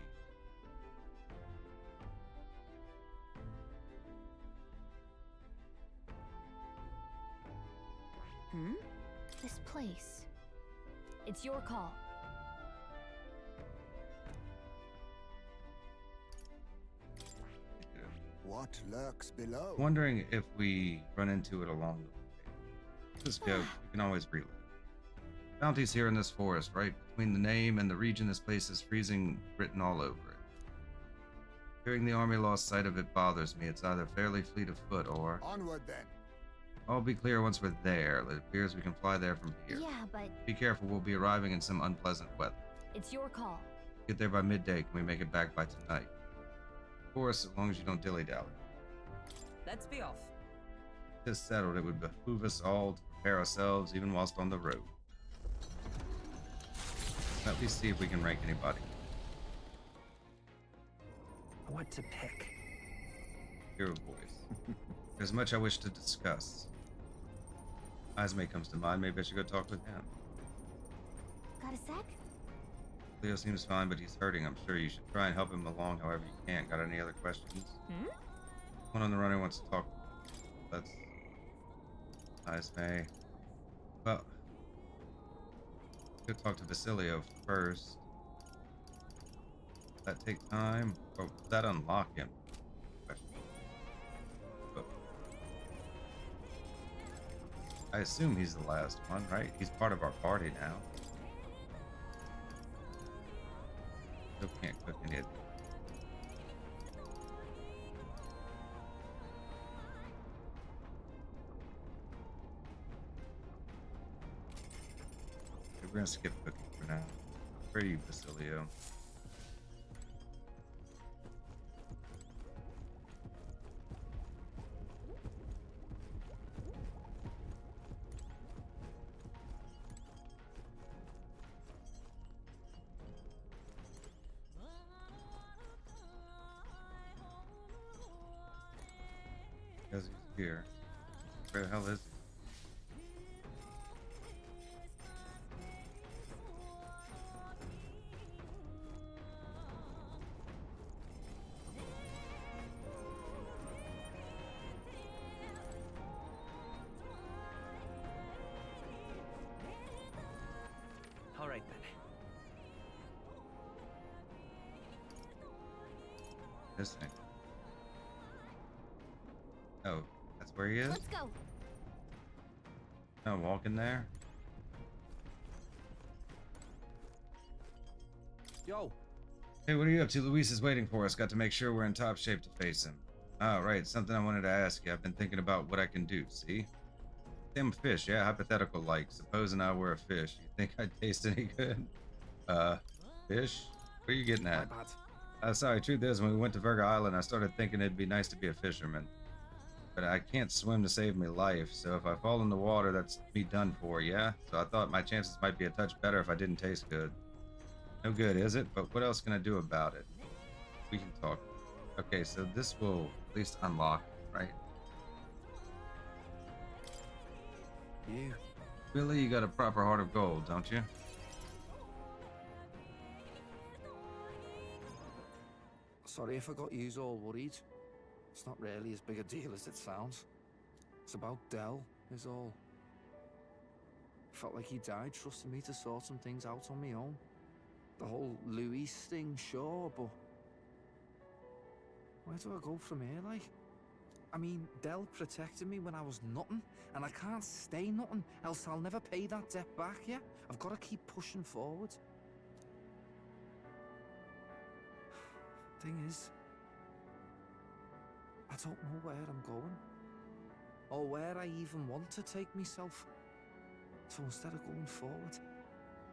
This place. It's your call. What lurks below? Wondering if we run into it along the way. Just go. You can always reload. Bounties here in this forest, right? Between the name and the region, this place is freezing written all over it. Hearing the army lost sight of it bothers me. It's either fairly fleet of foot or... Onward then. I'll be clear once we're there. It appears we can fly there from here. Yeah, but Be careful, we'll be arriving in some unpleasant weather. it's your call. Get there by midday. Can we make it back by tonight? Of course, as long as you don't dilly-dally. Let's be off. This settled, it would behoove us all to prepare ourselves even whilst on the road. At least see if we can rank anybody. What to pick? Your voice. There's much I wish to discuss. Ismay comes to mind. Maybe I should go talk with him. Got a sec? Leo seems fine, but he's hurting. I'm sure you should try and help him along however you can. Got any other questions? One on the runner wants to talk. That's Ismay. Well, go talk to Basilio first. Does that take time? Or does that unlock him? Question. But I assume he's the last one, right? He's part of our party now. Still can't cook any of them. We're gonna skip cooking for now. Where are you, Basilio? Because he's here. Where the hell is he? All right then. This thing. Oh, that's where he is? Let's go. No, walking there? Yo, Hey, what are you up to? Luis is waiting for us. Got to make sure we're in top shape to face him. Oh, right. Something I wanted to ask you. I've been thinking about what I can do, see? I'm a fish, yeah, hypothetical like. Supposing I were a fish. You think I'd taste any good? Fish? What are you getting my at? bad. Sorry, truth is, when we went to Virga Island, I started thinking it'd be nice to be a fisherman. But I can't swim to save me life, so if I fall in the water, that's me done for, yeah? So I thought my chances might be a touch better if I didn't taste good. No good, is it? But what else can I do about it? We can talk. Okay, so this will at least unlock, right? You. Billy, you got a proper heart of gold, don't you? Sorry if I got yous all worried. It's not really as big a deal as it sounds. It's about Del, is all. Felt like he died trusting me to sort some things out on my own. The whole Louis thing, sure, but where do I go from here, like? I mean, Del protected me when I was nothing, and I can't stay nothing, else I'll never pay that debt back, yeah? I've got to keep pushing forward. Thing is, I don't know where I'm going, or where I even want to take myself. So instead of going forward,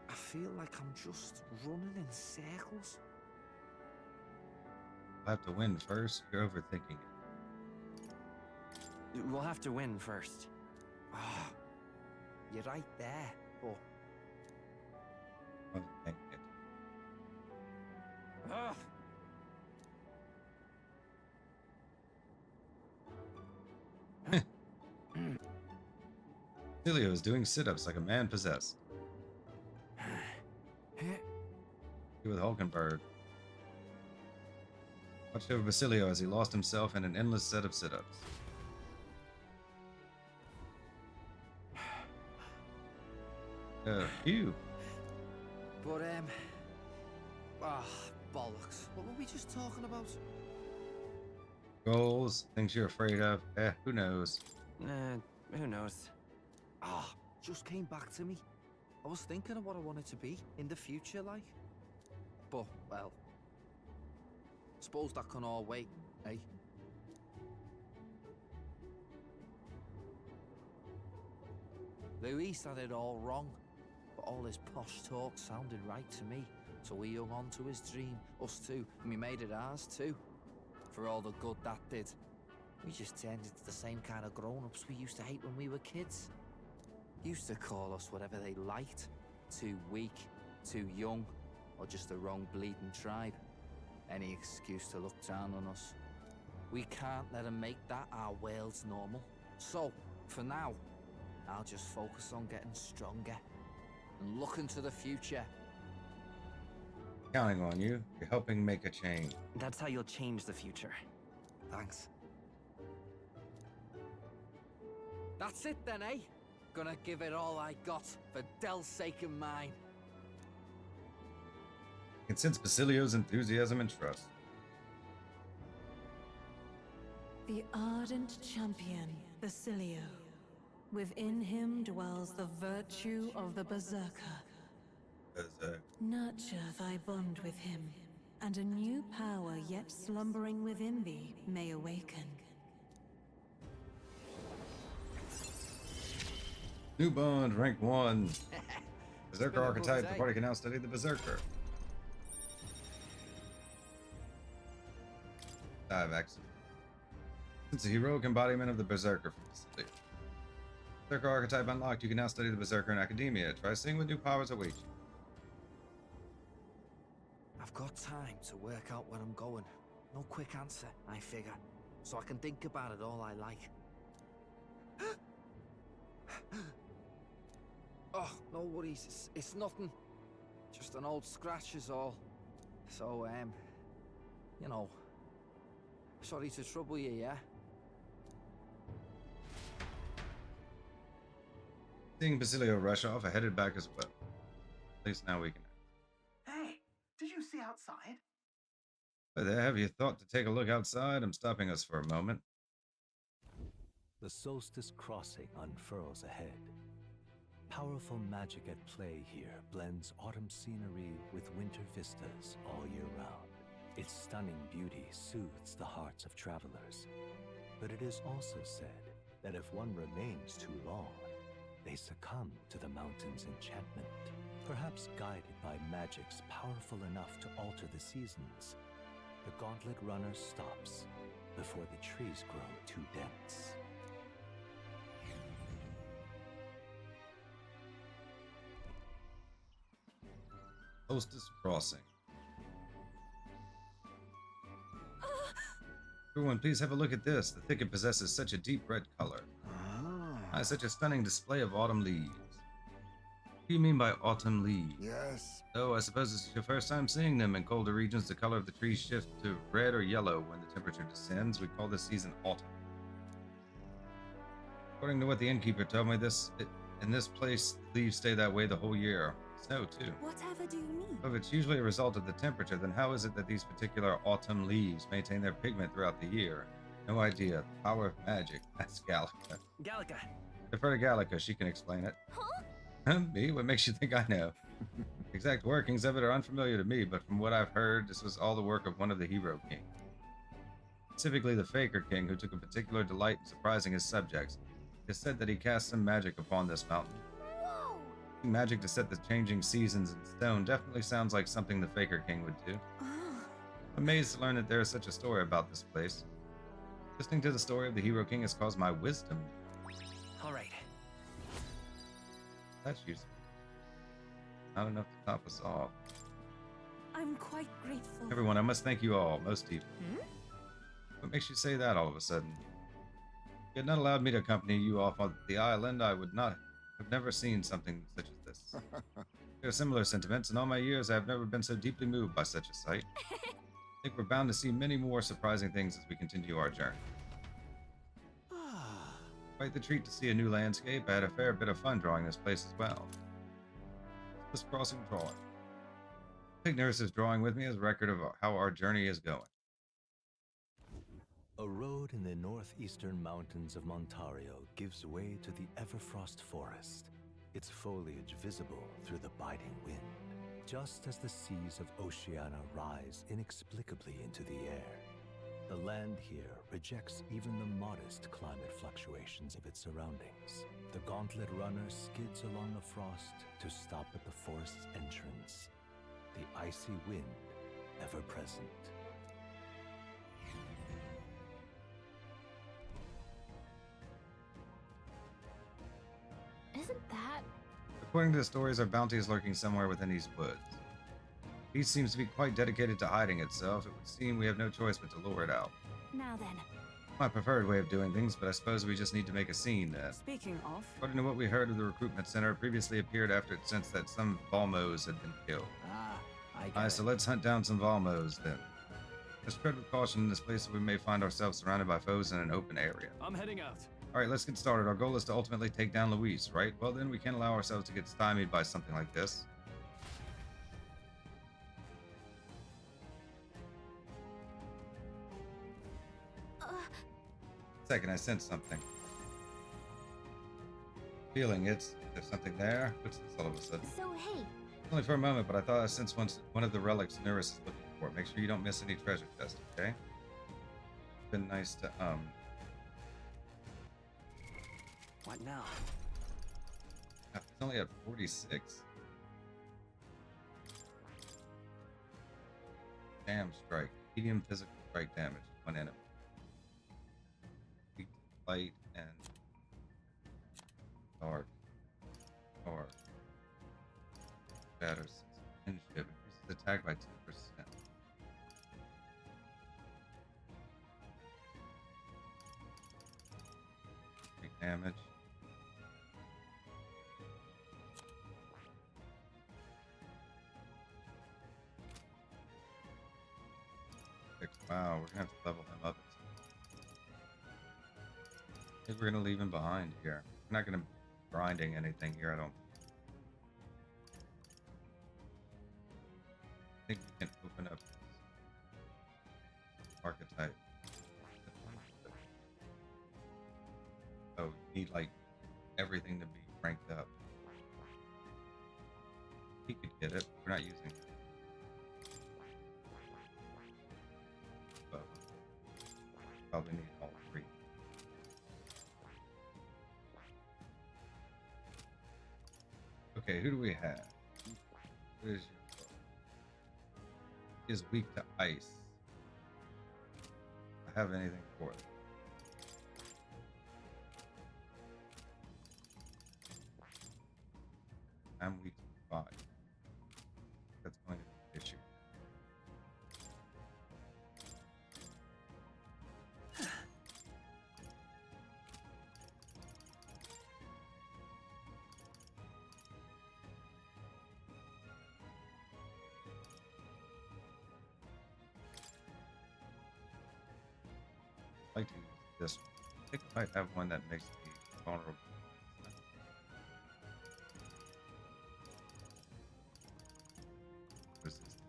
I feel like I'm just running in circles. I'll have to win first. You're overthinking it. We'll have to win first. Ah, you're right there, but Overthinking it. ah, Basilio is doing sit-ups like a man possessed. With Hulkenberg. Watched over Basilio as he lost himself in an endless set of sit-ups. Phew. but bollocks. What were we just talking about? Goals, things you're afraid of. Who knows? Who knows? Just came back to me. I was thinking of what I wanted to be in the future, like. But, well, suppose that can all wait, eh? Luis had it all wrong, but all his posh talk sounded right to me. So we hung on to his dream, us two, and we made it ours too. For all the good that did. We just turned into the same kind of grown-ups we used to hate when we were kids. Used to call us whatever they liked. Too weak, too young, or just the wrong bleeding tribe. Any excuse to look down on us. We can't let them make that our world's normal. So, for now, I'll just focus on getting stronger and looking to the future. Counting on you. You're helping make a change. That's how you'll change the future. Thanks. That's it then, eh? Gonna give it all I got for Del's sake and mine. I can sense Basilio's enthusiasm and trust. The ardent champion, Basilio. Within him dwells the virtue of the Berserker. Nurture thy bond with him, and a new power yet slumbering within thee may awaken. New bond, rank 1. Berserker been a archetype. good The day. party can now study the Berserker. Dive action. Since a heroic embodiment of the Berserker from Basilio. Berserker archetype unlocked. You can now study the Berserker in academia. Try seeing what new powers await you. I've got time to work out where I'm going. No quick answer, I figure. so I can think about it all I like. Oh, no worries. It's nothing. Just an old scratch is all. So, you know, sorry to trouble you, yeah? Seeing Basilio rush off, I headed back as well. At least now we can. Hey, did you see outside? Hi there, have you thought to take a look outside? I'm stopping us for a moment. The Solstice crossing unfurls ahead. Powerful magic at play here blends autumn scenery with winter vistas all year round. Its stunning beauty soothes the hearts of travelers. But it is also said that if one remains too long, they succumb to the mountain's enchantment. Perhaps guided by magics powerful enough to alter the seasons, the Gauntlet Runner stops before the trees grow too dense. Solstice Crossing. Everyone, please have a look at this. The thicket possesses such a deep red color. Such a stunning display of autumn leaves. What do you mean by autumn leaves? Yes. Oh, I suppose this is your first time seeing them. In colder regions, the color of the trees shifts to red or yellow when the temperature descends. We call this season autumn. According to what the innkeeper told me, in this place, leaves stay that way the whole year. Snow, too. Whatever do you mean? If it's usually a result of the temperature, then how is it that these particular autumn leaves maintain their pigment throughout the year? No idea. The power of magic. That's Gallica. Gallica. Defer to Gallica. She can explain it. Huh? Me? What makes you think I know? Exact workings of it are unfamiliar to me, but from what I've heard, this was all the work of one of the Hero Kings. Specifically the Faker King, who took a particular delight in surprising his subjects. It is said that he cast some magic upon this mountain. Whoa! Magic to set the changing seasons in stone definitely sounds like something the Faker King would do. Ah, I'm amazed to learn that there is such a story about this place. Listening to the story of the Hero King has caused my wisdom. All right. That's useful. Not enough to top us off. I'm quite grateful. Everyone, I must thank you all, most people. What makes you say that all of a sudden? If you had not allowed me to accompany you off on the island, I would not have never seen something such as this. There are similar sentiments. In all my years, I have never been so deeply moved by such a sight. I think we're bound to see many more surprising things as we continue our journey. Quite the treat to see a new landscape. I had a fair bit of fun drawing this place as well. This crossing drawing. Take Neuras' drawing with me as a record of how our journey is going. A road in the northeastern mountains of Montarian gives way to the Everfrost Forest, its foliage visible through the biting wind, just as the seas of Oceania rise inexplicably into the air. The land here rejects even the modest climate fluctuations of its surroundings. The Gauntlet Runner skids along the frost to stop at the forest's entrance, the icy wind ever present. Isn't that... According to the stories, our bounty is lurking somewhere within these woods. The beast seems to be quite dedicated to hiding itself. It would seem we have no choice but to lure it out. Now then. My preferred way of doing things, but I suppose we just need to make a scene then. Speaking of, According to what we heard of the recruitment center, it previously appeared after it sensed that some Valmos had been killed. I get So let's hunt down some Valmos then. Let's tread with caution in this place so we may find ourselves surrounded by foes in an open area. I'm heading out. Alright, let's get started. Our goal is to ultimately take down Luis, right? Well then, we can't allow ourselves to get stymied by something like this. Second, I sense something. Feeling it's there's something there. What's this all of a sudden? So, hey, Only for a moment, but I thought I sensed one of the relics Neuras is looking for. Make sure you don't miss any treasure chest, okay? It's been nice to What now? It's only at 46. Jam strike. Medium physical strike damage. One enemy. Weak to light and dark. Dark. Shatters. Kinship. Increases attack by 10%. damage. Wow, we're gonna have to level him up. I think we're gonna leave him behind here. We're not gonna be grinding anything here, I don't think we can open up this archetype. Oh, you need like everything to be ranked up. He could get it. We're not using it. But probably need all three. Okay, who do we have? Who is your is weak to ice? I have anything for it. I'm weak to fire. That's going to be an issue. I'd like to use this one. I think I might have one that makes me vulnerable. Resist.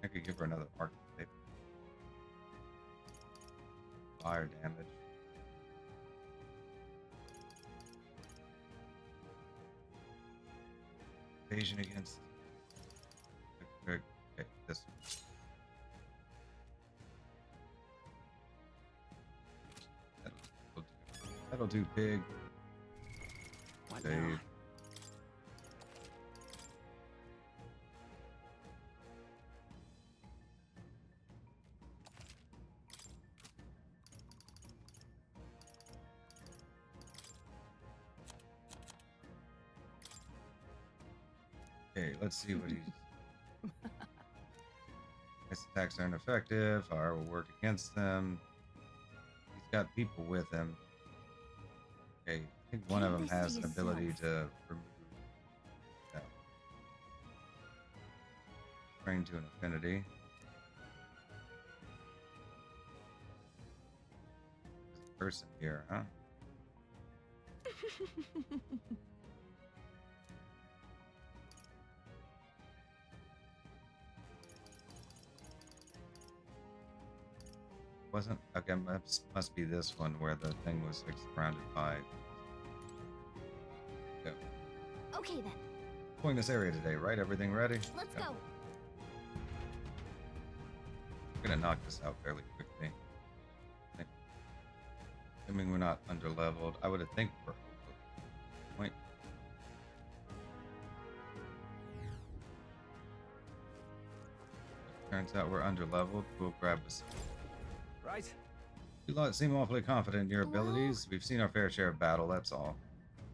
I could give her another archetype. Fire damage. Evasion against. Okay, this one. That'll do big. What Save. now? Okay, let's see what he's. His attacks are ineffective. Fire will work against them. He's got people with him. Okay, I think one of them has an ability to remove. No. Train to an affinity. There's a person here, huh? Wasn't okay. Must be this one where the thing was like surrounded by. Go. Okay then, Exploring this area today, right? Everything ready? let's Yeah. go. I'm gonna knock this out fairly quickly. Assuming we're not under leveled, I would have think we're point. Turns out we're under leveled. We'll grab this. Right? You lot seem awfully confident in your abilities. We've seen our fair share of battle, that's all.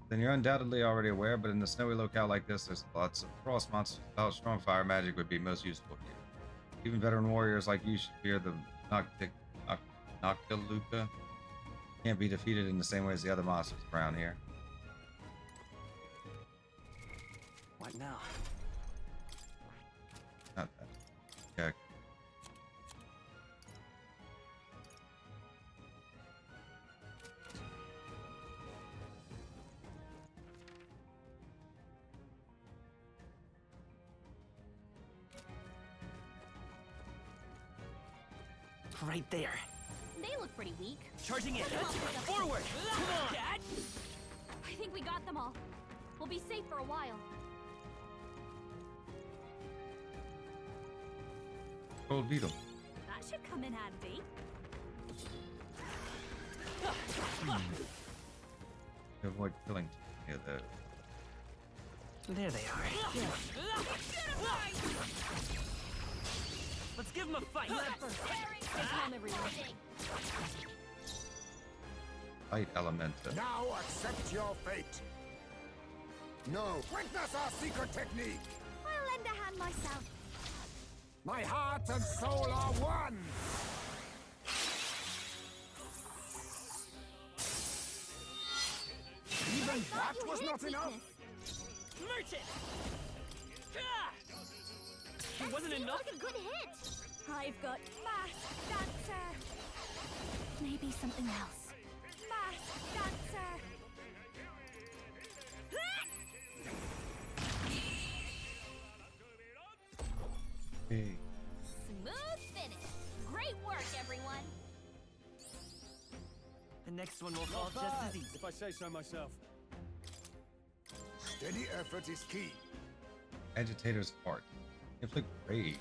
Then you're undoubtedly already aware, but in a snowy locale like this, there's lots of frost monsters. How strong fire magic would be most useful here. Even veteran warriors like you should fear the Noctiluca. Can't be defeated in the same way as the other monsters around here. What now? Not that. Yeah. Right there. They look pretty weak. Charging in. Come on, Forward! Come on! I think we got them all. We'll be safe for a while. Gold beetle. That should come in handy. Avoid killing any of those. There they are. Let's give them a fight. They calm everyone. Light elemental. Now accept your fate. No. Witness our secret technique. I'll lend a hand myself. My heart and soul are one. Even that was not enough. Merchant! It wasn't Seems enough? like a good hit. I've got mass dancer. Maybe something else. Mass dancer. Hey. Smooth finish. Great work, everyone. The next one will fall just as easy. if I say so myself. Steady effort is key. Agitator's heart. Inflict rage.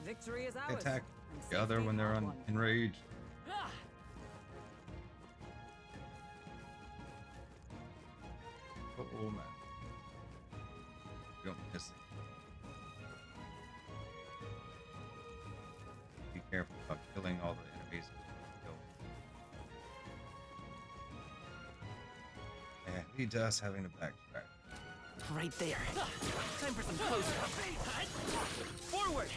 Victory is They ours. attack and the other safety when they're our on one. enraged. Ah! Oh man. You don't miss it. Be careful about killing all the enemies. Yeah, he does having to backtrack. Right there. Time for some close combat. Forward.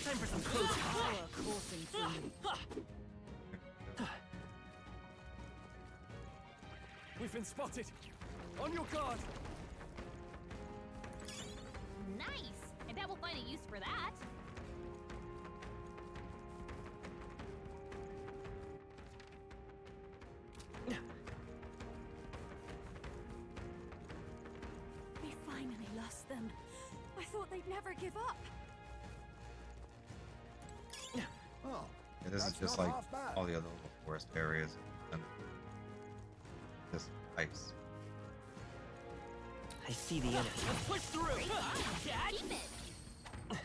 Time for some close Power combat. coursing through me. We've been spotted. On your guard. Nice. I bet we'll find a use for that. We finally lost them. I thought they'd never give up. Oh, Yeah, this is That's just not like half bad. all the other little forest areas and this ice. I see the enemy. Let's push through. Dad. Keep it.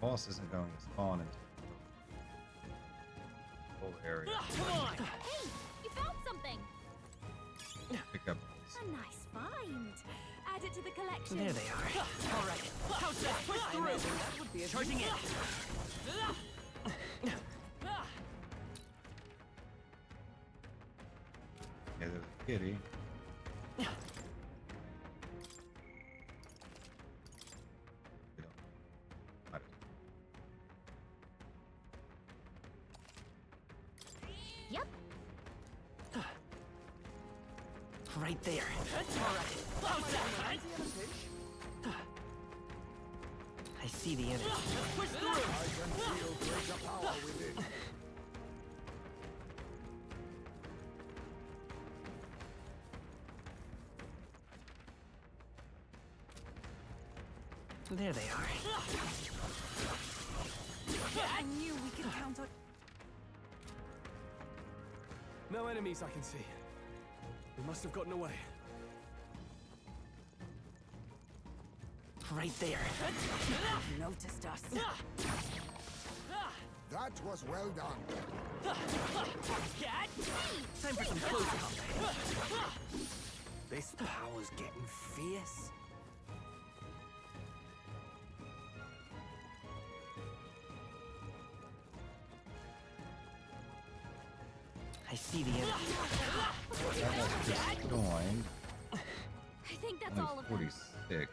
Boss isn't going to spawn into the whole area. Come on. Hey, you found something. Pick up. A nice find. Add it to the collection. There they are. All right. How's that? Push through. That would be a Charging in. Yeah, there's a kitty. We don't- I don't- Yep. Right there. All right. How's that? I see the enemy. Push through. I can feel greater power within. There they are. I knew we could count on. No enemies I can see. We must have gotten away. Right there. Noticed us. That was well done. Cat. Time for some close combat. This power's getting fierce. I see the enemy. That was just joined. I think that's all Only of them. 46.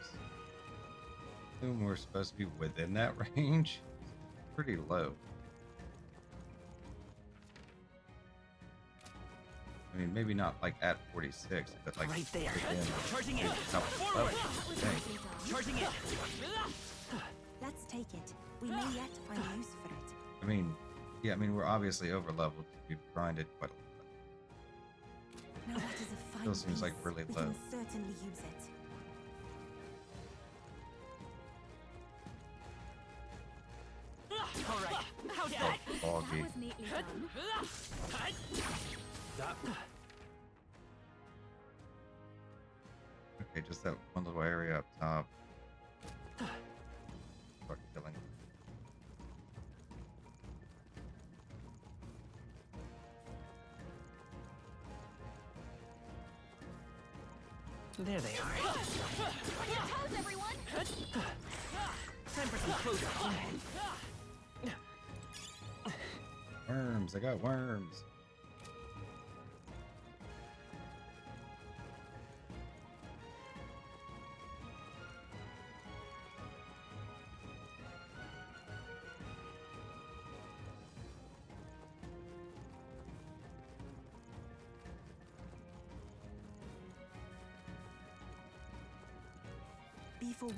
Assume we're supposed to be within that range. Pretty low. I mean, maybe not like at 46, but like Right there. within Charging in. top Forward. level, I think. Charging in. Let's take it. We may yet find use for it. I mean, yeah, I mean, we're obviously over leveled. We've grinded quite a lot. Now that is a fine Still seems like piece. really We low. can certainly use it. All right. How's that? Foggy. That was neatly done. That Okay, just that one little area up top. Start killing. There they are. On your toes, everyone. Time for some close combat. Worms. I got worms.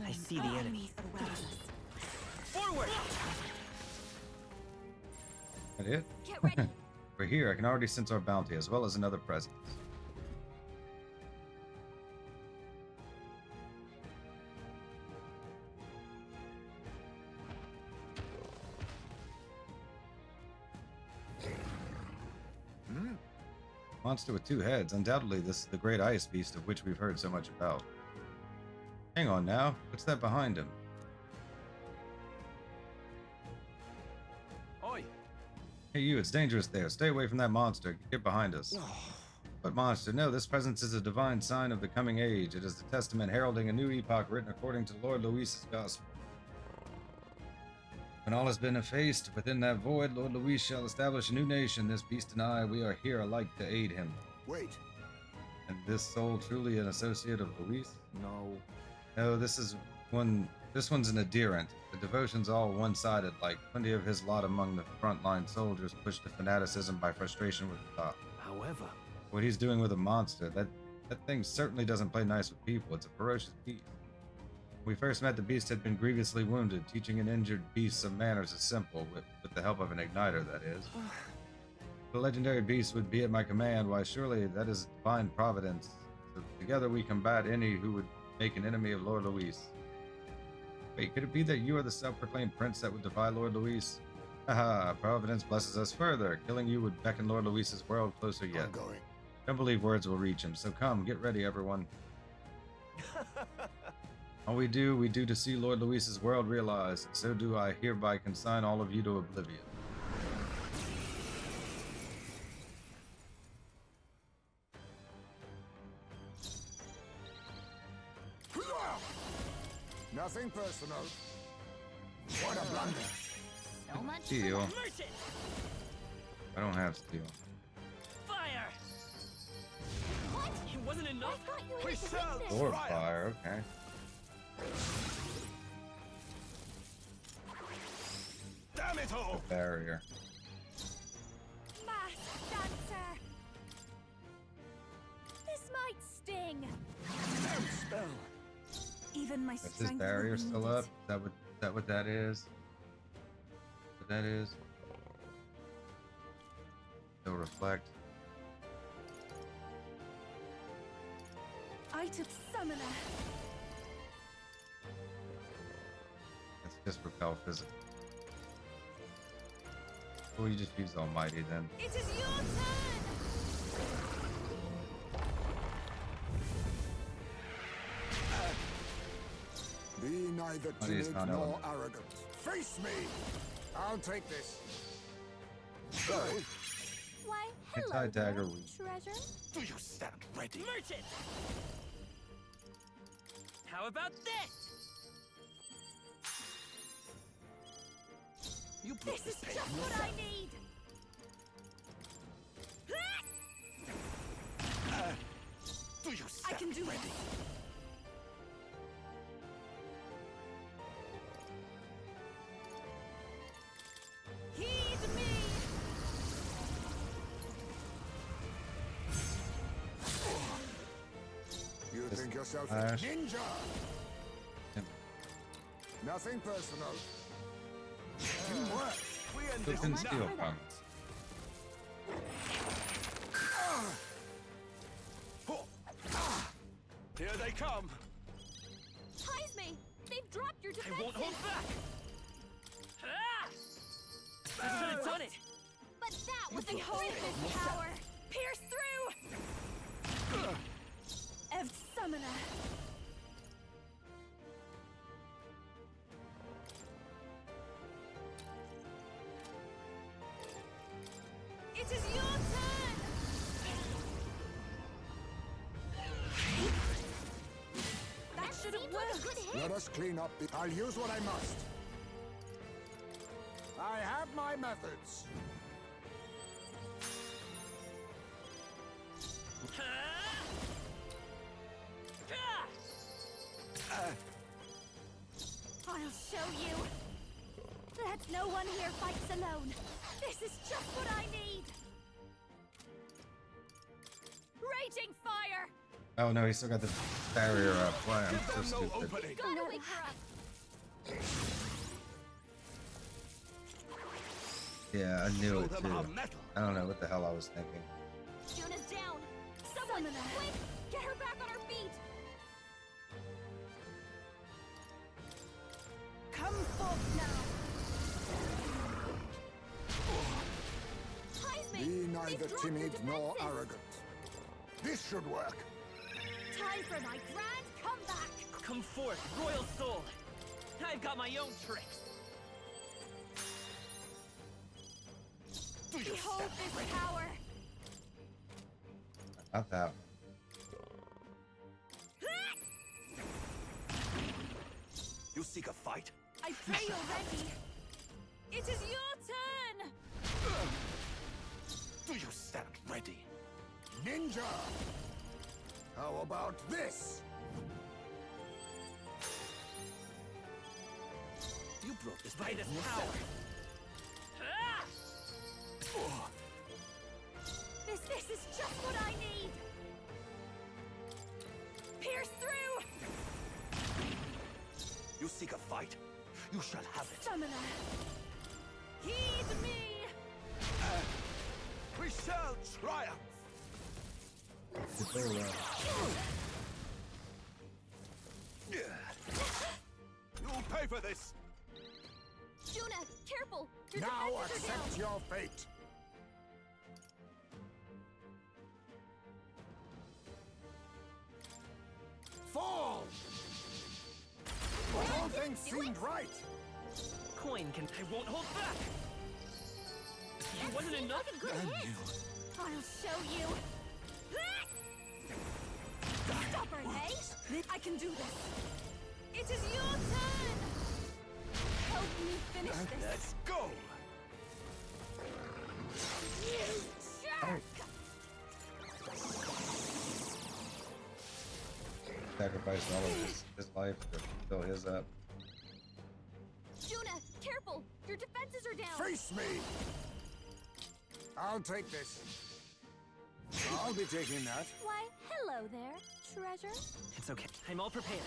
I see the enemy. Forward! That it? Get ready. We're here. I can already sense our bounty as well as another presence. Monster with two heads. Undoubtedly, this is the great Icebeast of which we've heard so much about. Hang on now. What's that behind him? Oi! Hey you, it's dangerous there. Stay away from that monster. Get behind us. What monster? No, this presence is a divine sign of the coming age. It is the testament heralding a new epoch written according to Lord Luis's gospel. When all has been effaced within that void, Lord Luis shall establish a new nation. This beast and I, we are here alike to aid him. Wait. And this soul truly an associate of Luis? No. No, this one's an adherent. The devotion's all one-sided, like plenty of his lot among the frontline soldiers pushed to fanaticism by frustration with the thought. However, What he's doing with a monster, that thing certainly doesn't play nice with people. It's a ferocious beast. When we first met, the beast had been grievously wounded. Teaching an injured beast some manners is simple, with the help of an igniter, that is. If the legendary beast would be at my command, why surely that is divine providence. So together we combat any who would make an enemy of Lord Luis. Wait, could it be that you are the self-proclaimed prince that would defy Lord Luis? Haha, Providence blesses us further. Killing you would beckon Lord Luis's world closer yet. I'm going. Don't believe words will reach him, so come, get ready, everyone. All we do to see Lord Luis's world realized, and so do I hereby consign all of you to oblivion. Nothing personal. What a blunder. So much for Steel. that. Merchant! I don't have steel. Fire! What? It wasn't I enough? thought you We had to shall win this. Sword fire, okay. Damn it all! Barrier. Mass dancer. This might sting. Damn spell. Even my Is his strength barrier will be still needed. up? Is that what that is? What that is? Still reflect. I took summoner. Let's just repel physical. Or you just use Almighty then. It is your turn. Be neither Oh, he's timid not nor element. arrogant. Face me! I'll take this. Why, hello Anti-dagger there, weak. treasure. Do you stand ready? Merchant! How about this? You brought This is pain just what I need. Do you I stand can do ready? this. Heed me. You think yourself a Flash. ninja? Yep. Nothing personal. Teamwork. We end Who this can now. steal from? Here they come. Ties me. They've dropped your I defenses. won't hold back! Ah! I should have done it! But that was a Christmas power. Pierce through. Ev summoner. It is your turn. That should have Seemed like a worked. good hit. Let us clean up the... I'll use what I must. I have my methods. show you. Let no one here fights alone. This is just what I need. Raging fire. Oh no, he's still got the barrier up. Why? I'm so Give them no stupid. opening. Gotta wake her up. Yeah, I knew Show it them too. our metal. I don't know what the hell I was thinking. Juna's down. Someone, quick, get her back on her feet. Come forth now. Be neither timid nor arrogant. This should work. Time for my grand comeback. Come forth, royal soul. I've got my own tricks. Do you Behold stand this ready? power. Not that one. You seek a fight? I pray you're ready. It is your turn. Do you stand ready? Ninja! How about this? You broke this by this power. This is just what I need. Pierce through. You seek a fight? You shall have it. Summoner. Heed me. We shall triumph! You'll pay for this! Juna, careful. Your Now defenses are down. accept your fate! Fall! But all things seemed right! Coin can. I won't hold back. It wasn't Seems enough. like a good hit. I'll show you. Stubborn, eh? I can do this. It is your turn. Help me finish this. Let's go! You jerk! Sacrificed all of his life to fill his up. Juna, careful. Your defenses are down. Face me! I'll take this. I'll be taking that. Why, hello there, treasure. It's okay. I'm all prepared.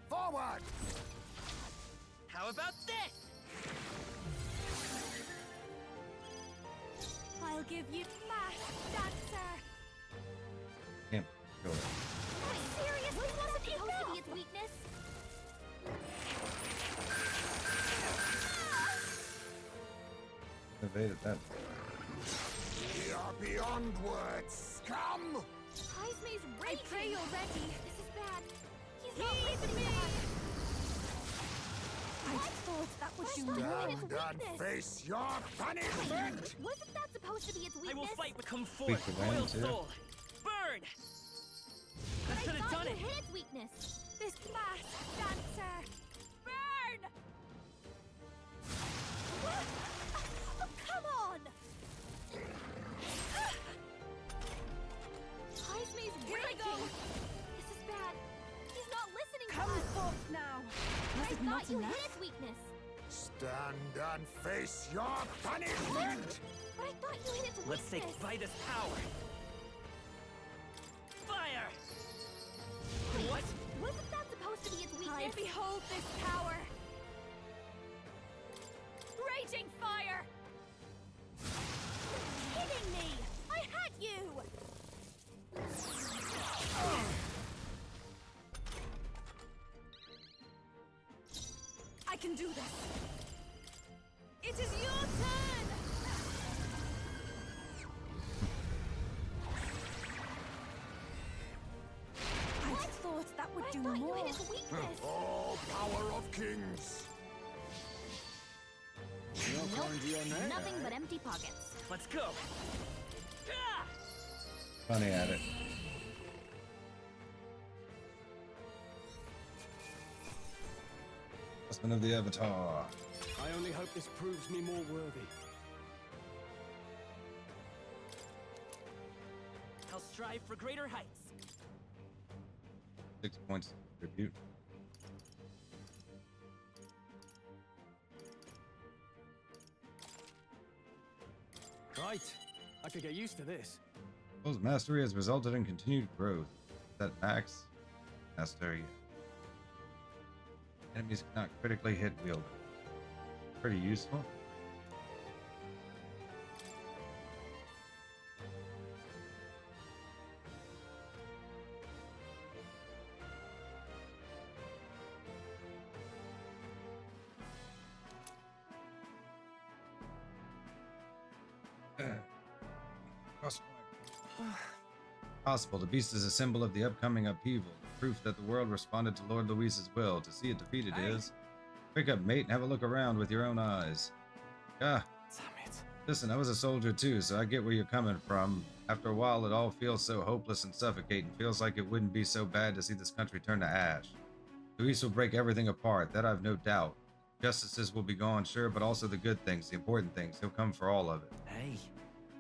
Forward! How about this? I'll give you mass dancer. Can't go. Seriously, wasn't supposed to be its weakness. Evaded that. We are beyond words, scum! Heisme's raging. I pray you're ready. This is bad. He's not listening to us. I thought that was Juna. Stand and face your punishment! Wasn't that supposed to be its weakness? I will fight with come Weak forth, to wind, royal too. soul. Burn! But I I should have thought done you it. hit its weakness. This mass dancer. Burn! Oh, come on! Heisme's Here I raging. go. This is bad. He's not listening Come to us. forth now. I Was it thought not you enough? hit its weakness. Stand and face your punishment! But I thought you hit its Let's say weakness. by this power. Fire! What? Wasn't that supposed to be its weakness? I behold this power. Raging fire! Kidding me! I had you! I can do this. It is your turn. I thought that would I do thought more. you hit its weakness. Oh, power of kings! You're calling to your name? Nothing but empty pockets. Let's go. Ah! Funny at it. Husband of the Avatar. I only hope this proves me more worthy. I'll strive for greater heights. 6 points of tribute. Right. I could get used to this. Soul's mastery has resulted in continued growth. That max mastery. Enemies cannot critically hit wielder. Pretty useful. Possible. The beast is a symbol of the upcoming upheaval, proof that the world responded to Lord Luis's will. To see it defeated is. Pick up, mate, and have a look around with your own eyes. Ah. Damn it. Listen, I was a soldier too, so I get where you're coming from. After a while, it all feels so hopeless and suffocating. Feels like it wouldn't be so bad to see this country turn to ash. Luis will break everything apart, that I've no doubt. Justices will be gone, sure, but also the good things, the important things. He'll come for all of it. Hey.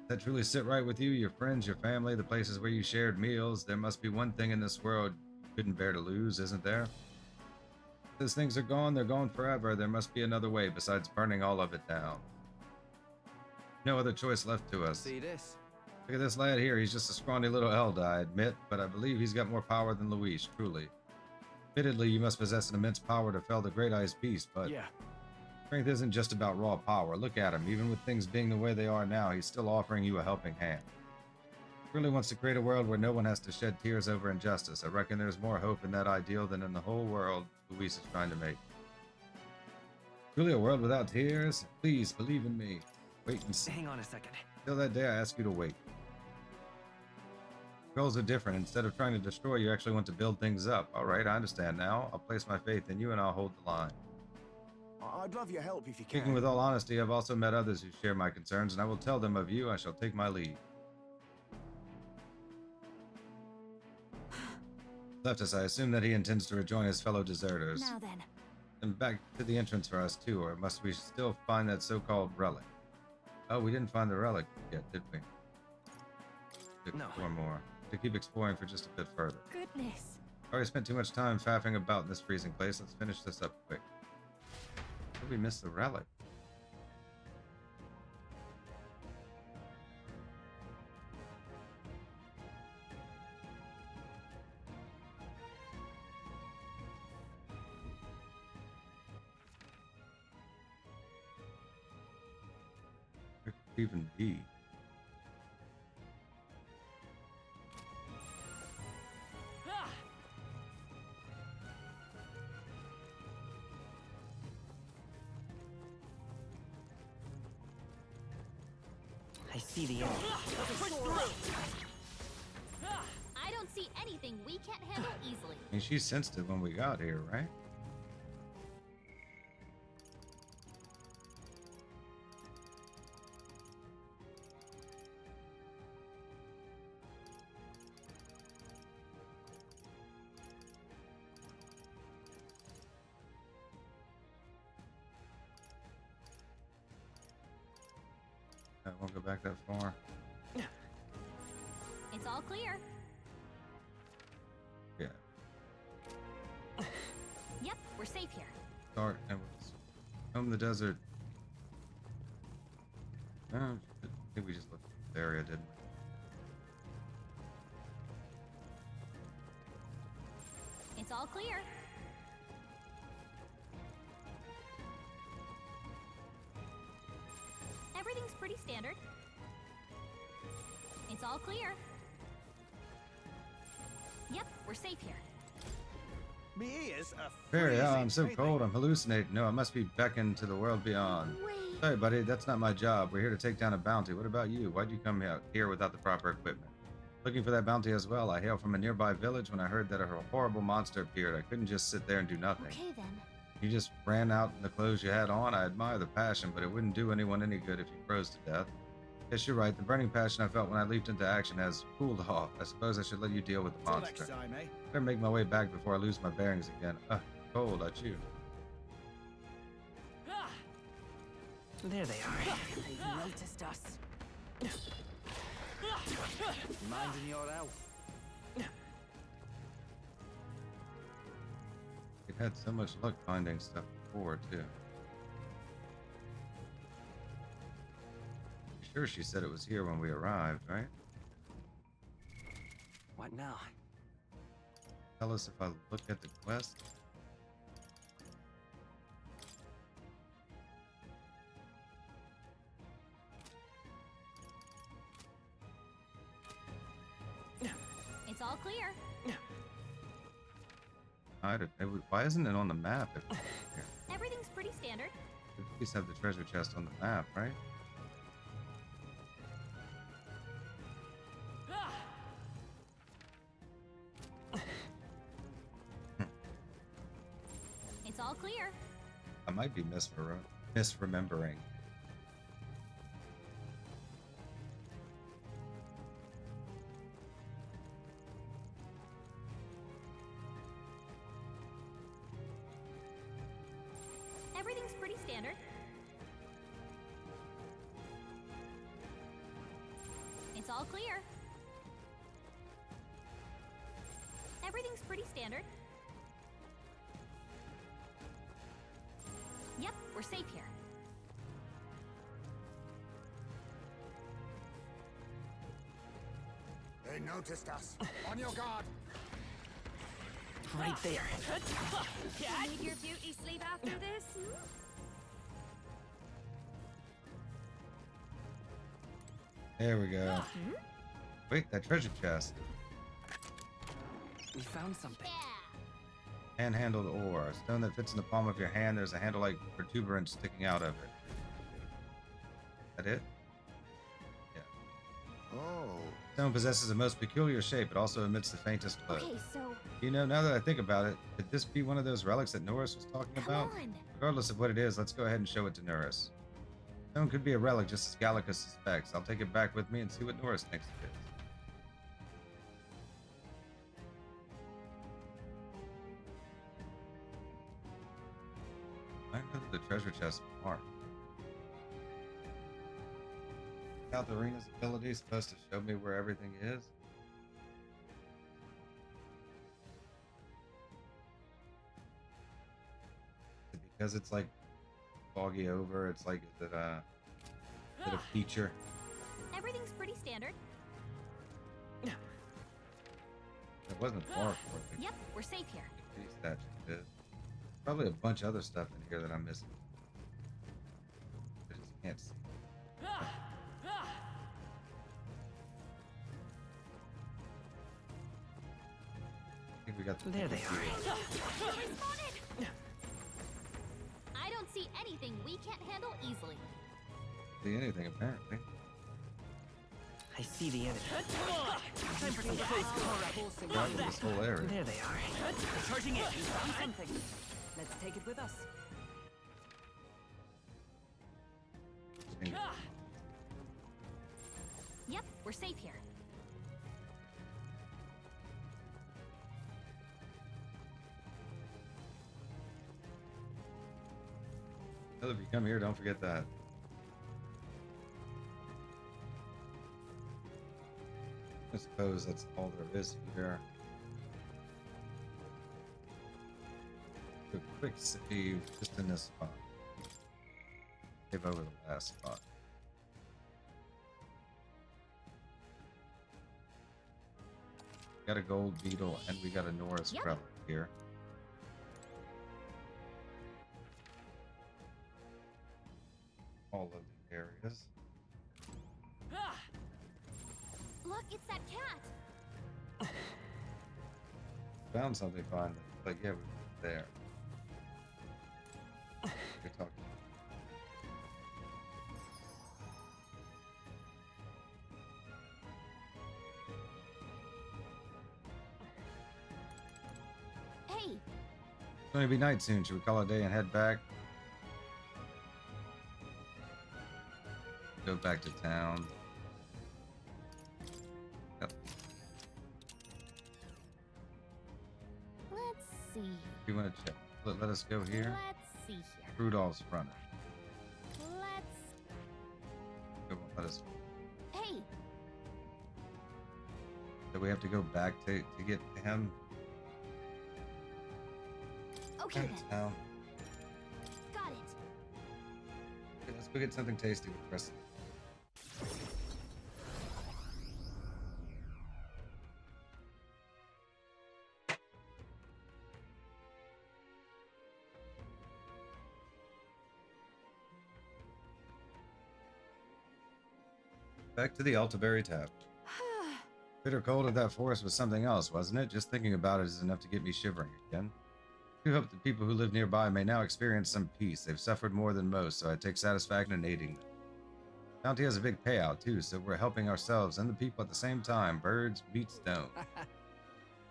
That truly sit right with you, your friends, your family, the places where you shared meals. There must be one thing in this world you couldn't bear to lose, isn't there? Those things are gone, they're gone forever. There must be another way besides burning all of it down. No other choice left to us. See this? Look at this lad here. He's just a scrawny little eld, I admit, but I believe he's got more power than Luis, truly. Admittedly, you must possess an immense power to fell the great Icebeast, but Yeah. strength isn't just about raw power. Look at him. Even with things being the way they are now, he's still offering you a helping hand. He really wants to create a world where no one has to shed tears over injustice. I reckon there's more hope in that ideal than in the whole world Luis is trying to make. Truly a world without tears? Please, believe in me. Wait and see. Hang on a second. Till that day, I ask you to wait. Goals are different. Instead of trying to destroy, you actually want to build things up. All right, I understand now. I'll place my faith in you and I'll hold the line. I'd love your help if you can. Speaking with all honesty, I've also met others who share my concerns, and I will tell them of you. I shall take my leave. Left us, I assume that he intends to rejoin his fellow deserters. Now then. And back to the entrance for us too, or must we still find that so-called relic? Oh, we didn't find the relic yet, did we? No. Explore more. To keep exploring for just a bit further. Goodness. Already spent too much time faffing about in this freezing place. Let's finish this up quick. Did we miss the relic? Where could it even be? I see the enemy. I don't see anything we can't handle easily. I mean, she sensed it when we got here, right? I won't go back that far. It's all clear. Yeah. Yep, we're safe here. Start and roam the desert. I think we just looked at this area, didn't we? It's all clear. Everything's pretty standard. It's all clear. Yep, we're safe here. Me ears are Very, freezing, I'm so ain't cold, I'm hallucinating. No, I must be beckoned to the world beyond. Wait. Sorry, buddy, that's not my job. We're here to take down a bounty. What about you? Why'd you come out here without the proper equipment? Looking for that bounty as well. I hail from a nearby village. When I heard that a horrible monster appeared, I couldn't just sit there and do nothing. Okay then. You just ran out in the clothes you had on. I admire the passion, but it wouldn't do anyone any good if you froze to death. Yes, you're right. The burning passion I felt when I leaped into action has cooled off. I suppose I should let you deal with the Till monster. next time, eh? Better make my way back before I lose my bearings again. Cold, I chew. There they are. They've noticed us. Minding your health. It had so much luck finding stuff before, too. Sure, she said it was here when we arrived, right? What now? Tell us if I look at the quest. It's all clear. Why isn't it on the map? Here. Everything's pretty standard. We at least have the treasure chest on the map, right? It's all clear. I might be misremembering. Everything's pretty standard. It's all clear. Everything's pretty standard. Yep, we're safe here. They noticed us. On your guard. Right there. You need your beauty sleep after this? There we go. Wait, that treasure chest. We found something. Yeah. Hand-handled ore. A stone that fits in the palm of your hand. There's a handle-like protuberance sticking out of it. That it? Yeah. Oh. Stone possesses a most peculiar shape. It also emits the faintest glow. Okay, so You know, now that I think about it, could this be one of those relics that Neuras was talking come about? on. Regardless of what it is, let's go ahead and show it to Neuras. Stone could be a relic, just as Gallica suspects. I'll take it back with me and see what Neuras thinks it is. I know that the treasure chest is marked. Catherina's ability is supposed to show me where everything is. Because it's like foggy over, it's like, is it a feature? Everything's pretty standard. It wasn't far for it. Yep, we're safe here. The statue is. Probably a bunch of other stuff in here that I'm missing. I just can't see. I think we got the There they here. are. Responded. I don't see anything we can't handle easily. See anything apparently. I see the enemy. Time for some close combat. Right with this whole area. There they are. Charging in. Found something. Let's take it with us. Yep, we're safe here. Well, if you come here, don't forget that. I suppose that's all there is here. A quick save just in this spot. Save over the last spot. Got a gold beetle and we got a Neuras relic here. All of the areas. Look, it's that cat. Found something finally. Like, yeah, we were there. Good talking. Hey, It's going to be night soon. Should we call it a day and head back? Go back to town. Yep. let's see. You want to check? Let us go here. Let's see here. Rudolph's Runner. Let's. It won't let us. Hey, Do we have to go back to get to him? okay then. Town. Got it. Okay, let's go get something tasty with the rest of Back to the Altaberry Tap. Bitter cold of that forest was something else, wasn't it? Just thinking about it is enough to get me shivering again. We hope the people who live nearby may now experience some peace. They've suffered more than most, so I take satisfaction in aiding them. County has a big payout, too, so we're helping ourselves and the people at the same time. Birds meet stone.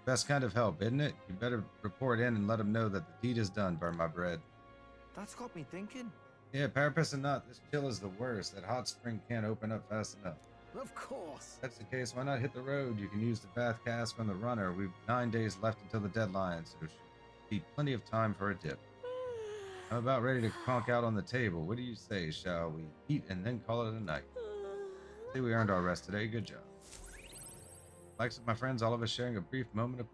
Best kind of help, isn't it? You better report in and let them know that the deed is done, burn my bread. That's got me thinking. Yeah, Parapus and not, this chill is the worst. That hot spring can't open up fast enough. Of course. If that's the case, why not hit the road? You can use the bath cask on the runner. We've 9 days left until the deadline, so there should be plenty of time for a dip. I'm about ready to conk out on the table. What do you say? Shall we eat and then call it a night? See, we earned our rest today. Good job. Likes with my friends, all of us sharing a brief moment of...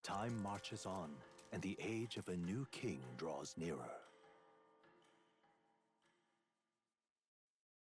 Time marches on, and the age of a new king draws nearer.